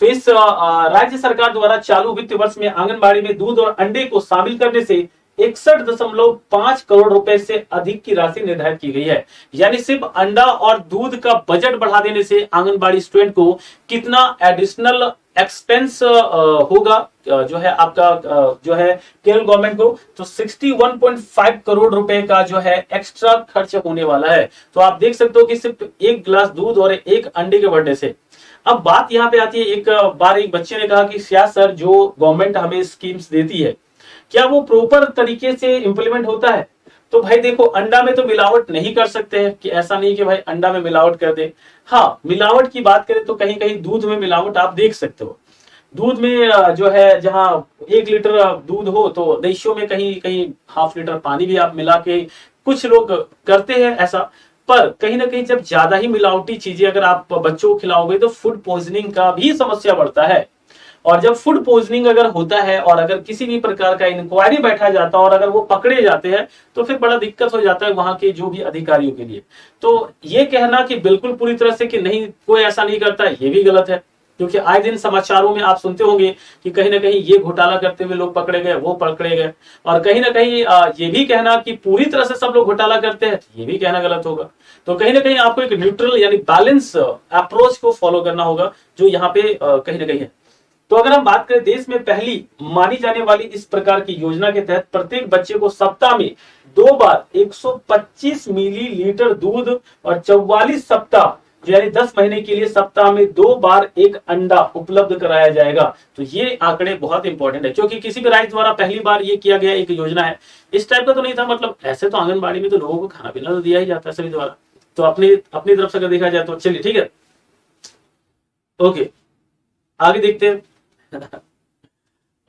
तो इस राज्य सरकार द्वारा चालू वित्त वर्ष में आंगनबाड़ी में दूध और अंडे को शामिल करने से 61.5 करोड़ रुपए से अधिक की राशि निर्धारित की गई है। यानी सिर्फ अंडा और दूध का बजट बढ़ा देने से आंगनबाड़ी स्टूडेंट को कितना एडिशनल एक्सपेंस होगा जो है आपका जो है केरल गवर्नमेंट को, तो 61.5 करोड़ रुपए का जो है एक्स्ट्रा खर्च होने वाला है। तो आप देख सकते हो कि सिर्फ एक गिलास दूध और एक अंडे के बढ़ने से। अब बात यहाँ पे आती है, एक बार एक बच्चे ने कहा कि सियाज सर, जो गवर्नमेंट हमें स्कीम्स देती है क्या वो प्रॉपर तरीके से इंप्लीमेंट होता है? तो भाई देखो, अंडा में तो मिलावट नहीं कर सकते हैं कि ऐसा नहीं कि भाई अंडा में मिलावट कर दे। हाँ, मिलावट की बात करें तो कहीं कहीं दूध में मिलावट आप देख सकते हो। दूध में जो है जहां 1 लीटर दूध हो तो रेशियो में कहीं कहीं ½ लीटर पानी भी आप मिला के कुछ लोग करते हैं ऐसा। पर कहीं ना कहीं जब ज्यादा ही मिलावटी चीजें अगर आप बच्चों को खिलाओगे तो फूड पॉइजनिंग का भी समस्या बढ़ता है। और जब फूड पॉइजनिंग अगर होता है और अगर किसी भी प्रकार का इंक्वायरी बैठा जाता है और अगर वो पकड़े जाते हैं तो फिर बड़ा दिक्कत हो जाता है वहां के जो भी अधिकारियों के लिए। तो ये कहना कि बिल्कुल पूरी तरह से कि नहीं कोई ऐसा नहीं करता, ये भी गलत है। क्योंकि आए दिन समाचारों में आप सुनते होंगे कि कहीं ना कहीं ये घोटाला करते हुए लोग पकड़े गए, वो पकड़े गए। और कहीं ना कहीं ये भी कहना कि पूरी तरह से सब लोग घोटाला करते हैं, ये भी कहना गलत होगा। तो कहीं ना कहीं आपको एक न्यूट्रल यानी बैलेंस अप्रोच को फॉलो करना होगा जो यहाँ पे कहीं ना कहीं है। तो अगर हम बात करें, देश में पहली मानी जाने वाली इस प्रकार की योजना के तहत प्रत्येक बच्चे को सप्ताह में 2 बार 125 मिलीलीटर दूध और 44 सप्ताह यानी 10 महीने के लिए सप्ताह में 2 बार एक अंडा उपलब्ध कराया जाएगा। तो ये आंकड़े बहुत इंपॉर्टेंट है क्योंकि किसी भी राज्य द्वारा पहली बार ये किया गया एक योजना है। इस टाइप का तो नहीं था, मतलब ऐसे तो आंगनबाड़ी में तो लोगों को खाना पीना तो दिया ही जाता है सभी द्वारा। तो अपनी तरफ से अगर देखा जाए तो चलिए ठीक है, ओके आगे देखते हैं।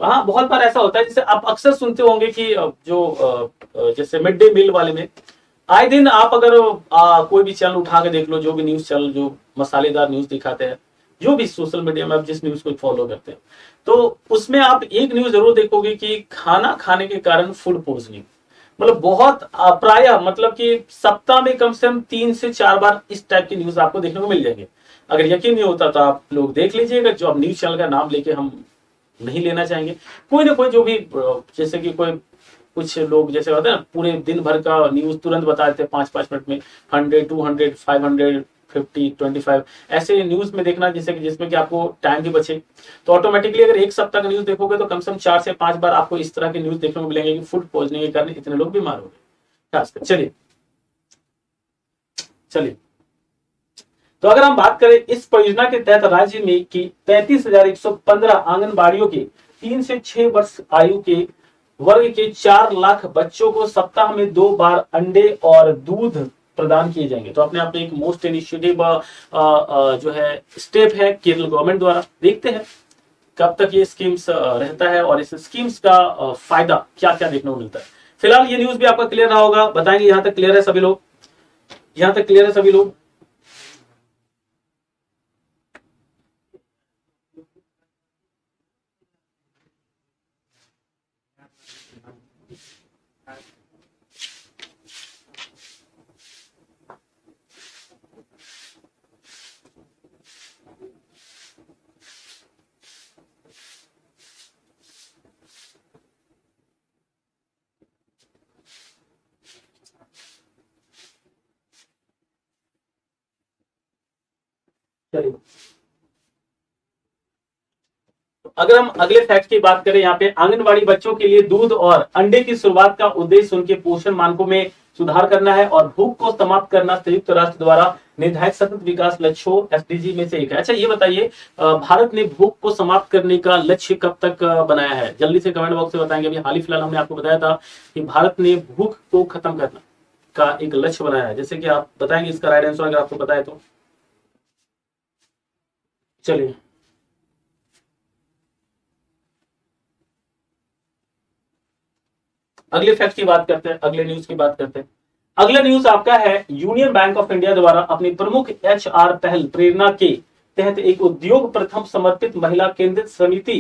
हाँ, बहुत बार ऐसा होता है, जैसे आप अक्सर सुनते होंगे कि जो जैसे मिड डे मील वाले में आए दिन आप अगर कोई भी चैनल उठा के देख लो, जो भी न्यूज चैनल जो मसालेदार न्यूज दिखाते हैं, जो भी सोशल मीडिया में आप जिस न्यूज को फॉलो करते हैं, तो उसमें आप एक न्यूज जरूर देखोगे कि खाना खाने के कारण फूड पॉइजनिंग, मतलब बहुत प्राय मतलब कि सप्ताह में कम से कम 3 से 4 बार इस टाइप की न्यूज आपको देखने को मिल जाएंगे। अगर यकीन नहीं होता तो आप लोग देख लीजिएगा, जो अब न्यूज चैनल का नाम लेके हम नहीं लेना चाहेंगे, कोई ना कोई जो भी, जैसे कि कोई कुछ लोग जैसे होते हैं ना, पूरे दिन भर का न्यूज तुरंत बता देते हैं 5-5 मिनट में, 100, 200, 500, 50, 25 ऐसे न्यूज में देखना, जिससे कि जिसमें कि आपको टाइम भी बचे। तो ऑटोमेटिकली अगर एक सप्ताह का न्यूज देखोगे तो कम से कम 4 से 5 बार आपको इस तरह के न्यूज देखने को मिलेंगे कि फूड पॉइजनिंग के कारण इतने लोग बीमार हो गए खासकर। चलिए चलिए, तो अगर हम बात करें इस परियोजना के तहत राज्य में की 33,115 आंगनबाड़ियों के 3 से 6 वर्ष आयु के वर्ग के 4 लाख बच्चों को सप्ताह में 2 बार अंडे और दूध प्रदान किए जाएंगे। तो अपने आप में एक मोस्ट इनिशिएटिव जो है स्टेप है केरल गवर्नमेंट द्वारा। देखते हैं कब तक ये स्कीम्स रहता है और इस स्कीम्स का फायदा क्या क्या देखने को मिलता है। फिलहाल ये न्यूज भी आपका क्लियर रहा होगा, बताएंगे यहां तक क्लियर है सभी लोग? यहां तक क्लियर है सभी लोग? चलिए, अगर हम अगले फैक्ट की बात करें, यहाँ पे आंगनवाड़ी बच्चों के लिए दूध और अंडे की शुरुआत का उद्देश्य उनके पोषण मानकों में सुधार करना है और भूख को समाप्त करना संयुक्त राष्ट्र द्वारा निर्धारित सतत विकास लक्ष्यों एसडीजी में से एक है। अच्छा ये बताइए, भारत ने भूख को समाप्त करने का लक्ष्य कब तक बनाया है? जल्दी से कमेंट बॉक्स में बताएंगे। अभी हाल ही फिलहाल हमने आपको बताया था कि भारत ने भूख को खत्म करना का एक लक्ष्य बनाया है। जैसे कि आप बताएंगे इसका राइट आंसर अगर आपको पता है तो। चलिए, अगले फैक्ट की बात करते हैं, अगले न्यूज की बात करते हैं। अगला न्यूज आपका है, यूनियन बैंक ऑफ इंडिया द्वारा अपनी प्रमुख एचआर पहल प्रेरणा के तहत एक उद्योग प्रथम समर्पित महिला केंद्रित समिति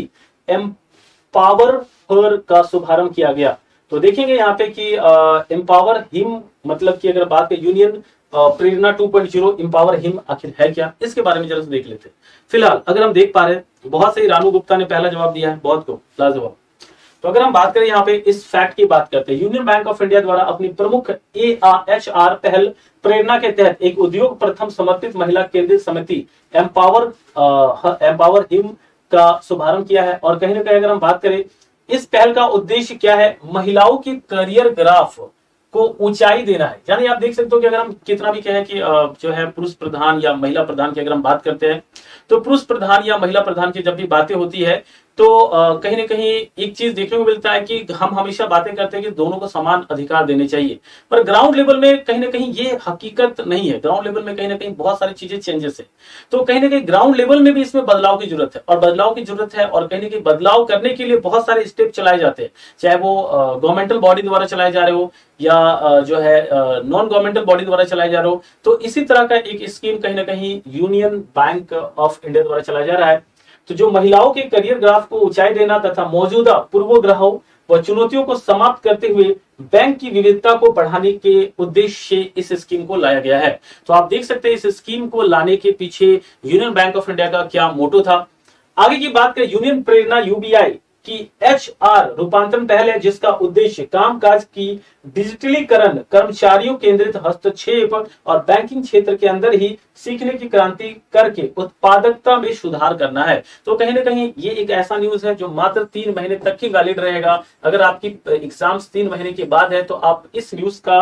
एम्पावर हर का शुभारंभ किया गया। तो देखेंगे यहाँ पे कि एम्पावर हिम मतलब कि अगर बात करें यूनियन प्रेरणा 2.0 एम्पावर हिम आखिर है क्या, इसके बारे में जरा से देख लेते हैं। फिलहाल अगर हम देख पा रहे हैं, बहुत सही, रानू गुप्ता ने पहला जवाब दिया है, बहुत को लाजवाब। तो अगर हम बात करें यहाँ पे इस फैक्ट की बात करते हैं, यूनियन बैंक ऑफ इंडिया द्वारा अपनी प्रमुख एचआर पहल प्रेरणा के तहत एक उद्योग प्रथम समर्पित महिला केंद्रित समिति एम्पावर हिम का शुभारंभ किया है। और कहीं ना कहीं अगर हम बात करें इस पहल का उद्देश्य क्या है, महिलाओं की करियर ग्राफ को ऊंचाई देना है। यानी आप देख सकते हो कि अगर हम कितना भी कहें कि जो है पुरुष प्रधान या महिला प्रधान की अगर हम बात करते हैं, तो पुरुष प्रधान या महिला प्रधान की जब भी बातें होती है तो कहीं ना कहीं एक चीज देखने को मिलता है कि हम हमेशा बातें करते हैं कि दोनों को समान अधिकार देने चाहिए, पर ग्राउंड लेवल में कहीं ना कहीं ये हकीकत नहीं है। ग्राउंड लेवल में कहीं ना कहीं बहुत सारी चीजें चेंजेस है, तो कहीं ना कहीं ग्राउंड लेवल में भी इसमें बदलाव की जरूरत है, और बदलाव की जरूरत है, और कहीं ना कहीं बदलाव करने के लिए बहुत सारे स्टेप चलाए जाते हैं, चाहे वो गवर्नमेंटल बॉडी द्वारा चलाए जा रहे हो या जो है नॉन गवर्नमेंटल बॉडी द्वारा चलाए जा रहे हो। तो इसी तरह का एक स्कीम कहीं ना कहीं यूनियन बैंक ऑफ इंडिया द्वारा चलाया जा रहा है। तो जो महिलाओं के करियर ग्राफ को ऊंचाई देना तथा मौजूदा पूर्वाग्रहों व चुनौतियों को समाप्त करते हुए बैंक की विविधता को बढ़ाने के उद्देश्य से इस स्कीम को लाया गया है। तो आप देख सकते हैं इस स्कीम को लाने के पीछे यूनियन बैंक ऑफ इंडिया का क्या मोटो था। आगे की बात करें, यूनियन प्रेरणा यूबीआई की एचआर रूपांतरण पहल है, जिसका उद्देश्य कामकाज की डिजिटलीकरण, कर्मचारियों केंद्रित हस्तक्षेप और बैंकिंग क्षेत्र के अंदर ही सीखने की क्रांति करके उत्पादकता में सुधार करना है। तो कहीं ना कहीं ये एक ऐसा न्यूज है जो मात्र 3 महीने तक ही वैलिड रहेगा। अगर आपकी एग्जाम्स 3 महीने के बाद है तो आप इस न्यूज का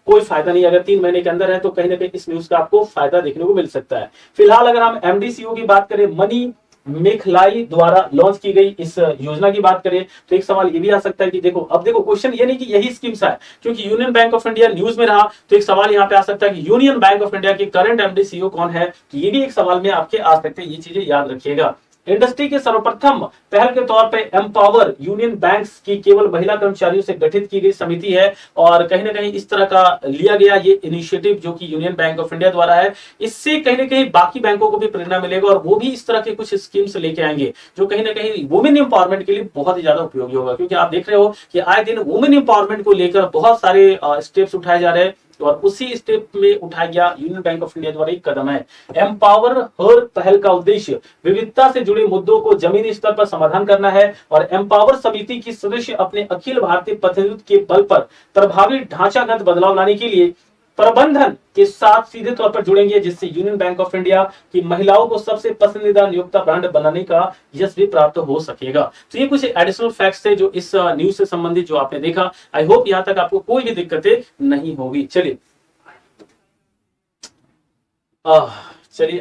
कोई फायदा नहीं, अगर 3 महीने के अंदर है तो कहीं ना कहीं इस न्यूज का आपको फायदा देखने को मिल सकता है। फिलहाल अगर हम एमडीसीओ की बात करें, मनी मेखलाई द्वारा लॉन्च की गई इस योजना की बात करें, तो एक सवाल ये भी आ सकता है कि देखो, अब देखो क्वेश्चन ये नहीं कि यही स्कीम्स है, क्योंकि union bank of India news में रहा, तो एक सवाल यहाँ पे आ सकता है कि यूनियन बैंक ऑफ इंडिया के करंट एमडी सीईओ कौन है, तो ये भी एक सवाल में आपके आ सकते हैं, ये चीजें याद रखिएगा। इंडस्ट्री के सर्वप्रथम पहल के तौर पे एम्पावर यूनियन बैंक्स की केवल महिला कर्मचारियों से गठित की गई समिति है और कहीं ना कहीं इस तरह का लिया गया ये इनिशिएटिव जो कि यूनियन बैंक ऑफ इंडिया द्वारा है। इससे कहीं ना कहीं बाकी बैंकों को भी प्रेरणा मिलेगा और वो भी इस तरह के कुछ स्कीम्स लेके आएंगे जो कहीं ना कहीं वुमेन एम्पावरमेंट के लिए बहुत ही ज्यादा उपयोगी होगा, क्योंकि आप देख रहे हो कि आए दिन वुमेन एम्पावरमेंट को लेकर बहुत सारे स्टेप्स उठाए जा रहे हैं और उसी स्टेप में उठाया गया यूनियन बैंक ऑफ इंडिया द्वारा एक कदम है। एम्पावर हर पहल का उद्देश्य विविधता से जुड़े मुद्दों को जमीनी स्तर पर समाधान करना है और एम्पावर समिति की सदस्य अपने अखिल भारतीय प्रतिनिधित्व के बल पर प्रभावी ढांचागत बदलाव लाने के लिए प्रबंधन के साथ सीधे तौर पर जुड़ेंगे, जिससे यूनियन बैंक ऑफ इंडिया की महिलाओं को सबसे पसंदीदा नियोक्ता ब्रांड बनाने का यश भी प्राप्त हो सकेगा। तो ये कुछ एडिशनल फैक्ट्स थे जो इस न्यूज से संबंधित जो आपने देखा। आई होप यहां तक आपको कोई भी दिक्कतें नहीं होगी। चलिए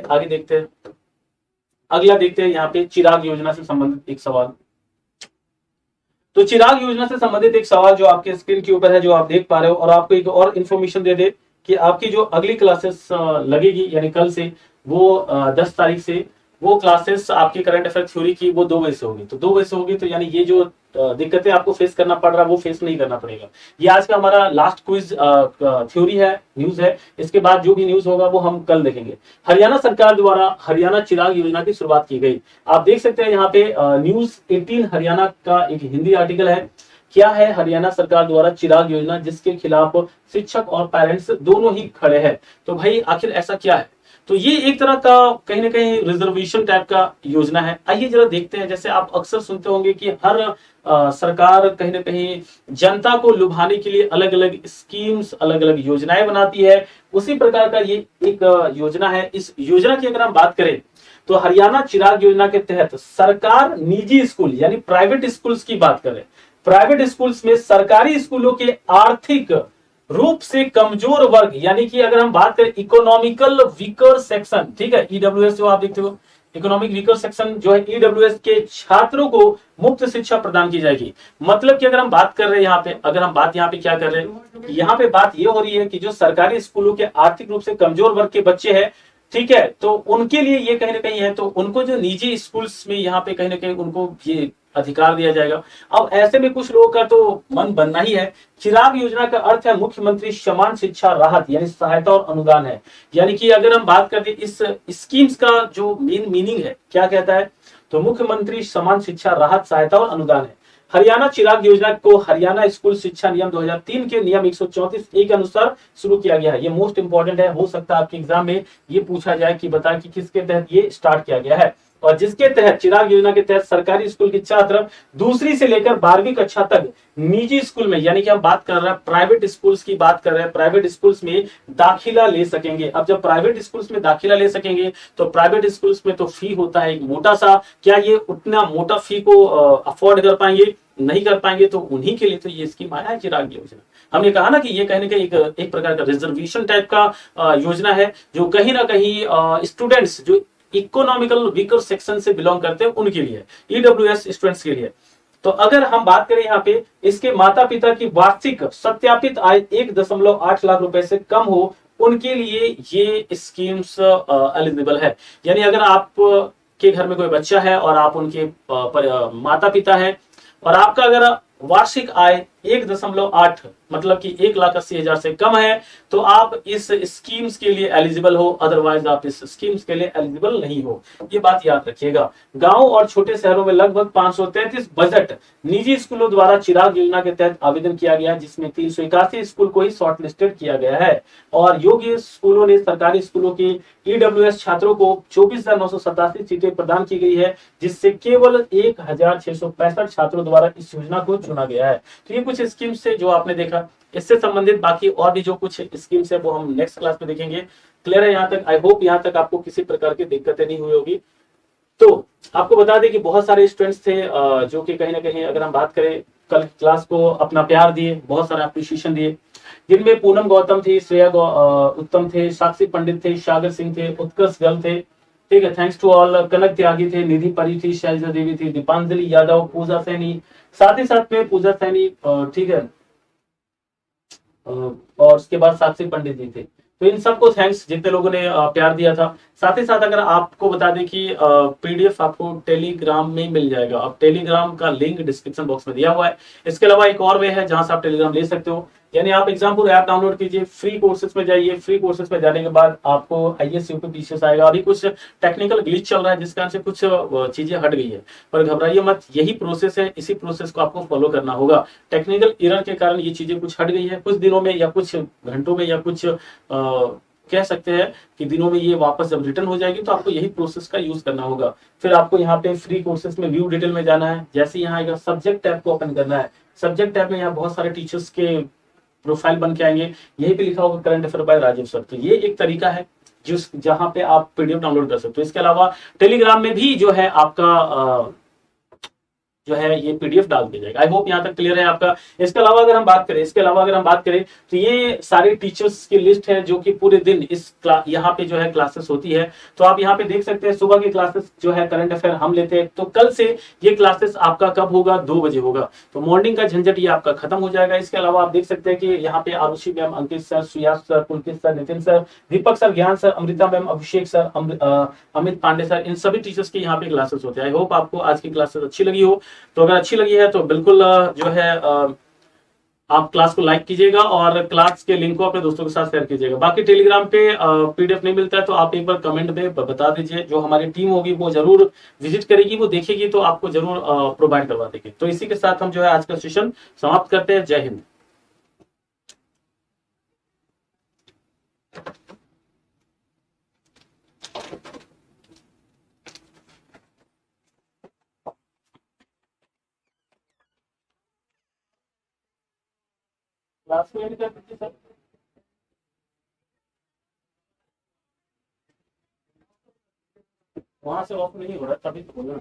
आगे देखते हैं। अगला देखते हैं यहाँ पे चिराग योजना से संबंधित एक सवाल। तो चिराग योजना से संबंधित एक सवाल जो आपके स्क्रीन के ऊपर है, जो आप देख पा रहे हो, और आपको एक और इन्फॉर्मेशन दे दे कि आपकी जो अगली क्लासेस लगेगी यानी कल से वो 10 तारीख से वो क्लासेस आपकी करंट अफेयर थ्योरी की वो 2 बजे से होगी। तो 2 बजे से होगी तो यानी ये जो दिक्कतें आपको फेस करना पड़ रहा है वो फेस नहीं करना पड़ेगा। ये आज का हमारा लास्ट क्विज थ्योरी है, न्यूज है। इसके बाद जो भी न्यूज होगा वो हम कल देखेंगे। हरियाणा सरकार द्वारा हरियाणा चिराग योजना की शुरुआत की गई। आप देख सकते हैं यहाँ पे न्यूज 18 हरियाणा का एक हिंदी आर्टिकल है। क्या है हरियाणा सरकार द्वारा चिराग योजना जिसके खिलाफ शिक्षक और पेरेंट्स दोनों ही खड़े हैं। तो भाई आखिर ऐसा क्या है? तो ये एक तरह का कहीं ना कहीं रिजर्वेशन टाइप का योजना है। आइए जरा देखते हैं। जैसे आप अक्सर सुनते होंगे कि हर सरकार कहीं ना कहीं जनता को लुभाने के लिए अलग अलग स्कीम्स, अलग अलग योजनाएं बनाती है। उसी प्रकार का ये एक योजना है। इस योजना की अगर हम बात करें तो हरियाणा चिराग योजना के तहत सरकार निजी स्कूल यानी प्राइवेट स्कूल्स की बात करें, प्राइवेट स्कूल्स में सरकारी स्कूलों के आर्थिक रूप से कमजोर वर्ग यानी कि अगर हम बात करें इकोनॉमिकल वीकर सेक्शन, ठीक है, ईडब्ल्यूएस जो आप देखते हो, इकोनॉमिक वीकर सेक्शन जो है ईडब्ल्यूएस के छात्रों को मुफ्त शिक्षा प्रदान की जाएगी। मतलब कि अगर हम बात कर रहे हैं यहाँ पे, अगर हम बात यहाँ पे क्या कर रहे हैं, यहाँ पे बात ये हो रही है कि जो सरकारी स्कूलों के आर्थिक रूप से कमजोर वर्ग के बच्चे हैं, ठीक है, तो उनके लिए ये कहीं ना कहीं है, तो उनको जो निजी स्कूल्स में यहाँ पे कहीं ना कहीं उनको ये अधिकार दिया जाएगा। अब ऐसे में कुछ लोगों का तो मन बनना ही है। चिराग योजना का अर्थ है मुख्यमंत्री समान शिक्षा राहत यानी सहायता और अनुदान है। यानी कि अगर हम बात करते इस स्कीम्स का जो मेन मीनिंग है, क्या कहता है, तो मुख्यमंत्री समान शिक्षा राहत सहायता और अनुदान है। हरियाणा चिराग योजना को हरियाणा स्कूल शिक्षा नियम 2003 के नियम 134 के अनुसार शुरू किया गया है। ये मोस्ट इंपॉर्टेंट है, हो सकता है आपके एग्जाम में ये पूछा जाए कि बता कि किसके तहत ये स्टार्ट किया गया है। और जिसके तहत चिराग योजना के तहत सरकारी स्कूल के छात्र दूसरी से लेकर 12वीं कक्षा तक निजी स्कूल में, यानी कि हम बात कर रहे हैं प्राइवेट स्कूल्स की बात कर रहे हैं, प्राइवेट स्कूल्स में दाखिला ले सकेंगे। अब जब प्राइवेट स्कूल्स में दाखिला ले सकेंगे तो प्राइवेट स्कूल्स में तो फी होता है एक मोटा सा, क्या ये उतना मोटा फी को अफोर्ड कर पाएंगे? नहीं कर पाएंगे। तो उन्हीं के लिए तो ये स्कीम आया है चिराग योजना। हमने कहा ना कि ये कहीं ना कहीं एक प्रकार का रिजर्वेशन टाइप का योजना है जो कहीं ना कहीं स्टूडेंट्स जो इकोनॉमिकल वीकर सेक्शन से बिलोंग करते हैं उनके लिए, ईडब्ल्यूएस स्टूडेंट्स के लिए। तो अगर हम बात करें यहाँ पे इसके माता पिता की वार्षिक सत्यापित आय 1.8 लाख रुपए से कम हो, उनके लिए ये स्कीम्स एलिजिबल है। यानी अगर आप के घर में कोई बच्चा है और आप उनके माता पिता हैं और आपका अगर वार्षिक आय 1.8 मतलब कि 1,80,000 से कम है तो आप इस स्कीम्स के लिए एलिजिबल हो, अदरवाइज आप इस स्कीम्स के लिए एलिजिबल नहीं हो। ये बात याद रखिएगा। गांव और छोटे शहरों में लगभग 533 बजट निजी स्कूलों द्वारा चिराग योजना के तहत आवेदन किया गया, जिसमें 381 स्कूल को ही शॉर्ट लिस्टेड किया गया है और योग्य स्कूलों ने सरकारी स्कूलों के ईडब्ल्यूएस छात्रों को 24,987 सीटें प्रदान की गई है, जिससे केवल 1,665 छात्रों द्वारा इस योजना को चुना गया है। तो ये कुछ स्कीम्स से जो आपने देखा, इससे संबंधित बाकी और भी जो कुछ स्कीम्स है वो हम नेक्स्ट क्लास में देखेंगे। क्लियर है यहाँ तक? आई होप यहाँ तक आपको किसी प्रकार की दिक्कतें नहीं हुई होगी। तो आपको बता दें कि बहुत सारे स्टूडेंट्स थे जो कि कहीं ना कहीं अगर हम बात करें कल क्लास को अपना प्यार दिए, बहुत सारा अप्रिशिएशन दिए, जिनमें पूनम गौतम थी, श्रेया उत्तम थे, साक्षी पंडित थे, सागर सिंह थे, उत्कर्ष गल थे, ठीक है, थैंक्स टू ऑल। कनक त्यागी थे, निधि परी थी, शैलजा देवी थी, दीपांजलि यादव, पूजा सैनी, साथ ही साथ में पूजा सैनी, ठीक है, और उसके बाद साक्षी पंडित जी थे। तो इन सबको थैंक्स जितने लोगों ने प्यार दिया था। साथ ही साथ अगर आपको बता दें कि पीडीएफ आपको टेलीग्राम में मिल जाएगा। अब टेलीग्राम का लिंक डिस्क्रिप्शन बॉक्स में दिया हुआ है। इसके अलावा एक और वे है जहां से आप टेलीग्राम ले सकते हो, यानी आप एग्जाम्पल ऐप डाउनलोड कीजिए, फ्री कोर्सेज में जाइए, फ्री कोर्सेज में जाने के बाद आपको आईएएस यूपीपीसीएस आएगा। अभी कुछ टेक्निकल ग्लिच चल रहा है जिस कारण से कुछ चीजें हट गई है, पर घबराइए मत, यही प्रोसेस है, इसी प्रोसेस को आपको फॉलो करना होगा। टेक्निकल एरर के कारण ये चीजें कुछ हट गई है, कुछ दिनों में या कुछ घंटों में या कुछ कह सकते हैं कि दिनों में ये वापस जब रिटर्न हो जाएगी तो आपको यही प्रोसेस का यूज करना होगा। फिर आपको यहाँ पे फ्री कोर्सेज में व्यू डिटेल में जाना है। जैसे यहाँ आएगा सब्जेक्ट टैब को ओपन करना है। सब्जेक्ट टैब में यहाँ बहुत सारे टीचर्स के प्रोफाइल बन के आएंगे, यहीं पे लिखा होगा current affair by Rajiv sir. तो ये एक तरीका है जिस जहां पे आप पीडीएफ डाउनलोड कर सकते हो। इसके अलावा टेलीग्राम में भी जो है आपका जो है ये पीडीएफ डाल दिया जाएगा। आई होप यहाँ तक क्लियर है आपका। इसके अलावा अगर हम बात करें तो ये सारे टीचर्स की लिस्ट है जो कि पूरे दिन इस यहाँ पे जो है क्लासेस होती है। तो आप यहाँ पे देख सकते हैं सुबह की क्लासेस जो है करंट अफेयर हम लेते हैं। तो कल से ये क्लासेस आपका कब होगा, 2 बजे होगा। तो मॉर्निंग का झंझट ये आपका खत्म हो जाएगा। इसके अलावा आप देख सकते हैं कि यहाँ पे आरुषि मैम, अंकित सर, सुयास सर, पुलकित सर, नितिन सर, दीपक सर, ज्ञान सर, अमृता मैम, अभिषेक सर, अमित पांडे सर, इन सभी टीचर्स के यहाँ पे क्लासेस होते हैं। आई होप आपको आज की क्लासेस अच्छी लगी हो। तो अगर अच्छी लगी है तो बिल्कुल जो है आप क्लास को लाइक कीजिएगा और क्लास के लिंक को अपने दोस्तों के साथ शेयर कीजिएगा। बाकी टेलीग्राम पे पीडीएफ नहीं मिलता है तो आप एक बार कमेंट में बता दीजिए, जो हमारी टीम होगी वो जरूर विजिट करेगी, वो देखेगी तो आपको जरूर प्रोवाइड करवा देगी। तो इसी के साथ हम जो है आज का सेशन समाप्त करते हैं। जय हिंद। क्लास को एंड कर दीजिए सर। वहां से ऑफ नहीं हो रहा तभी तो बोला।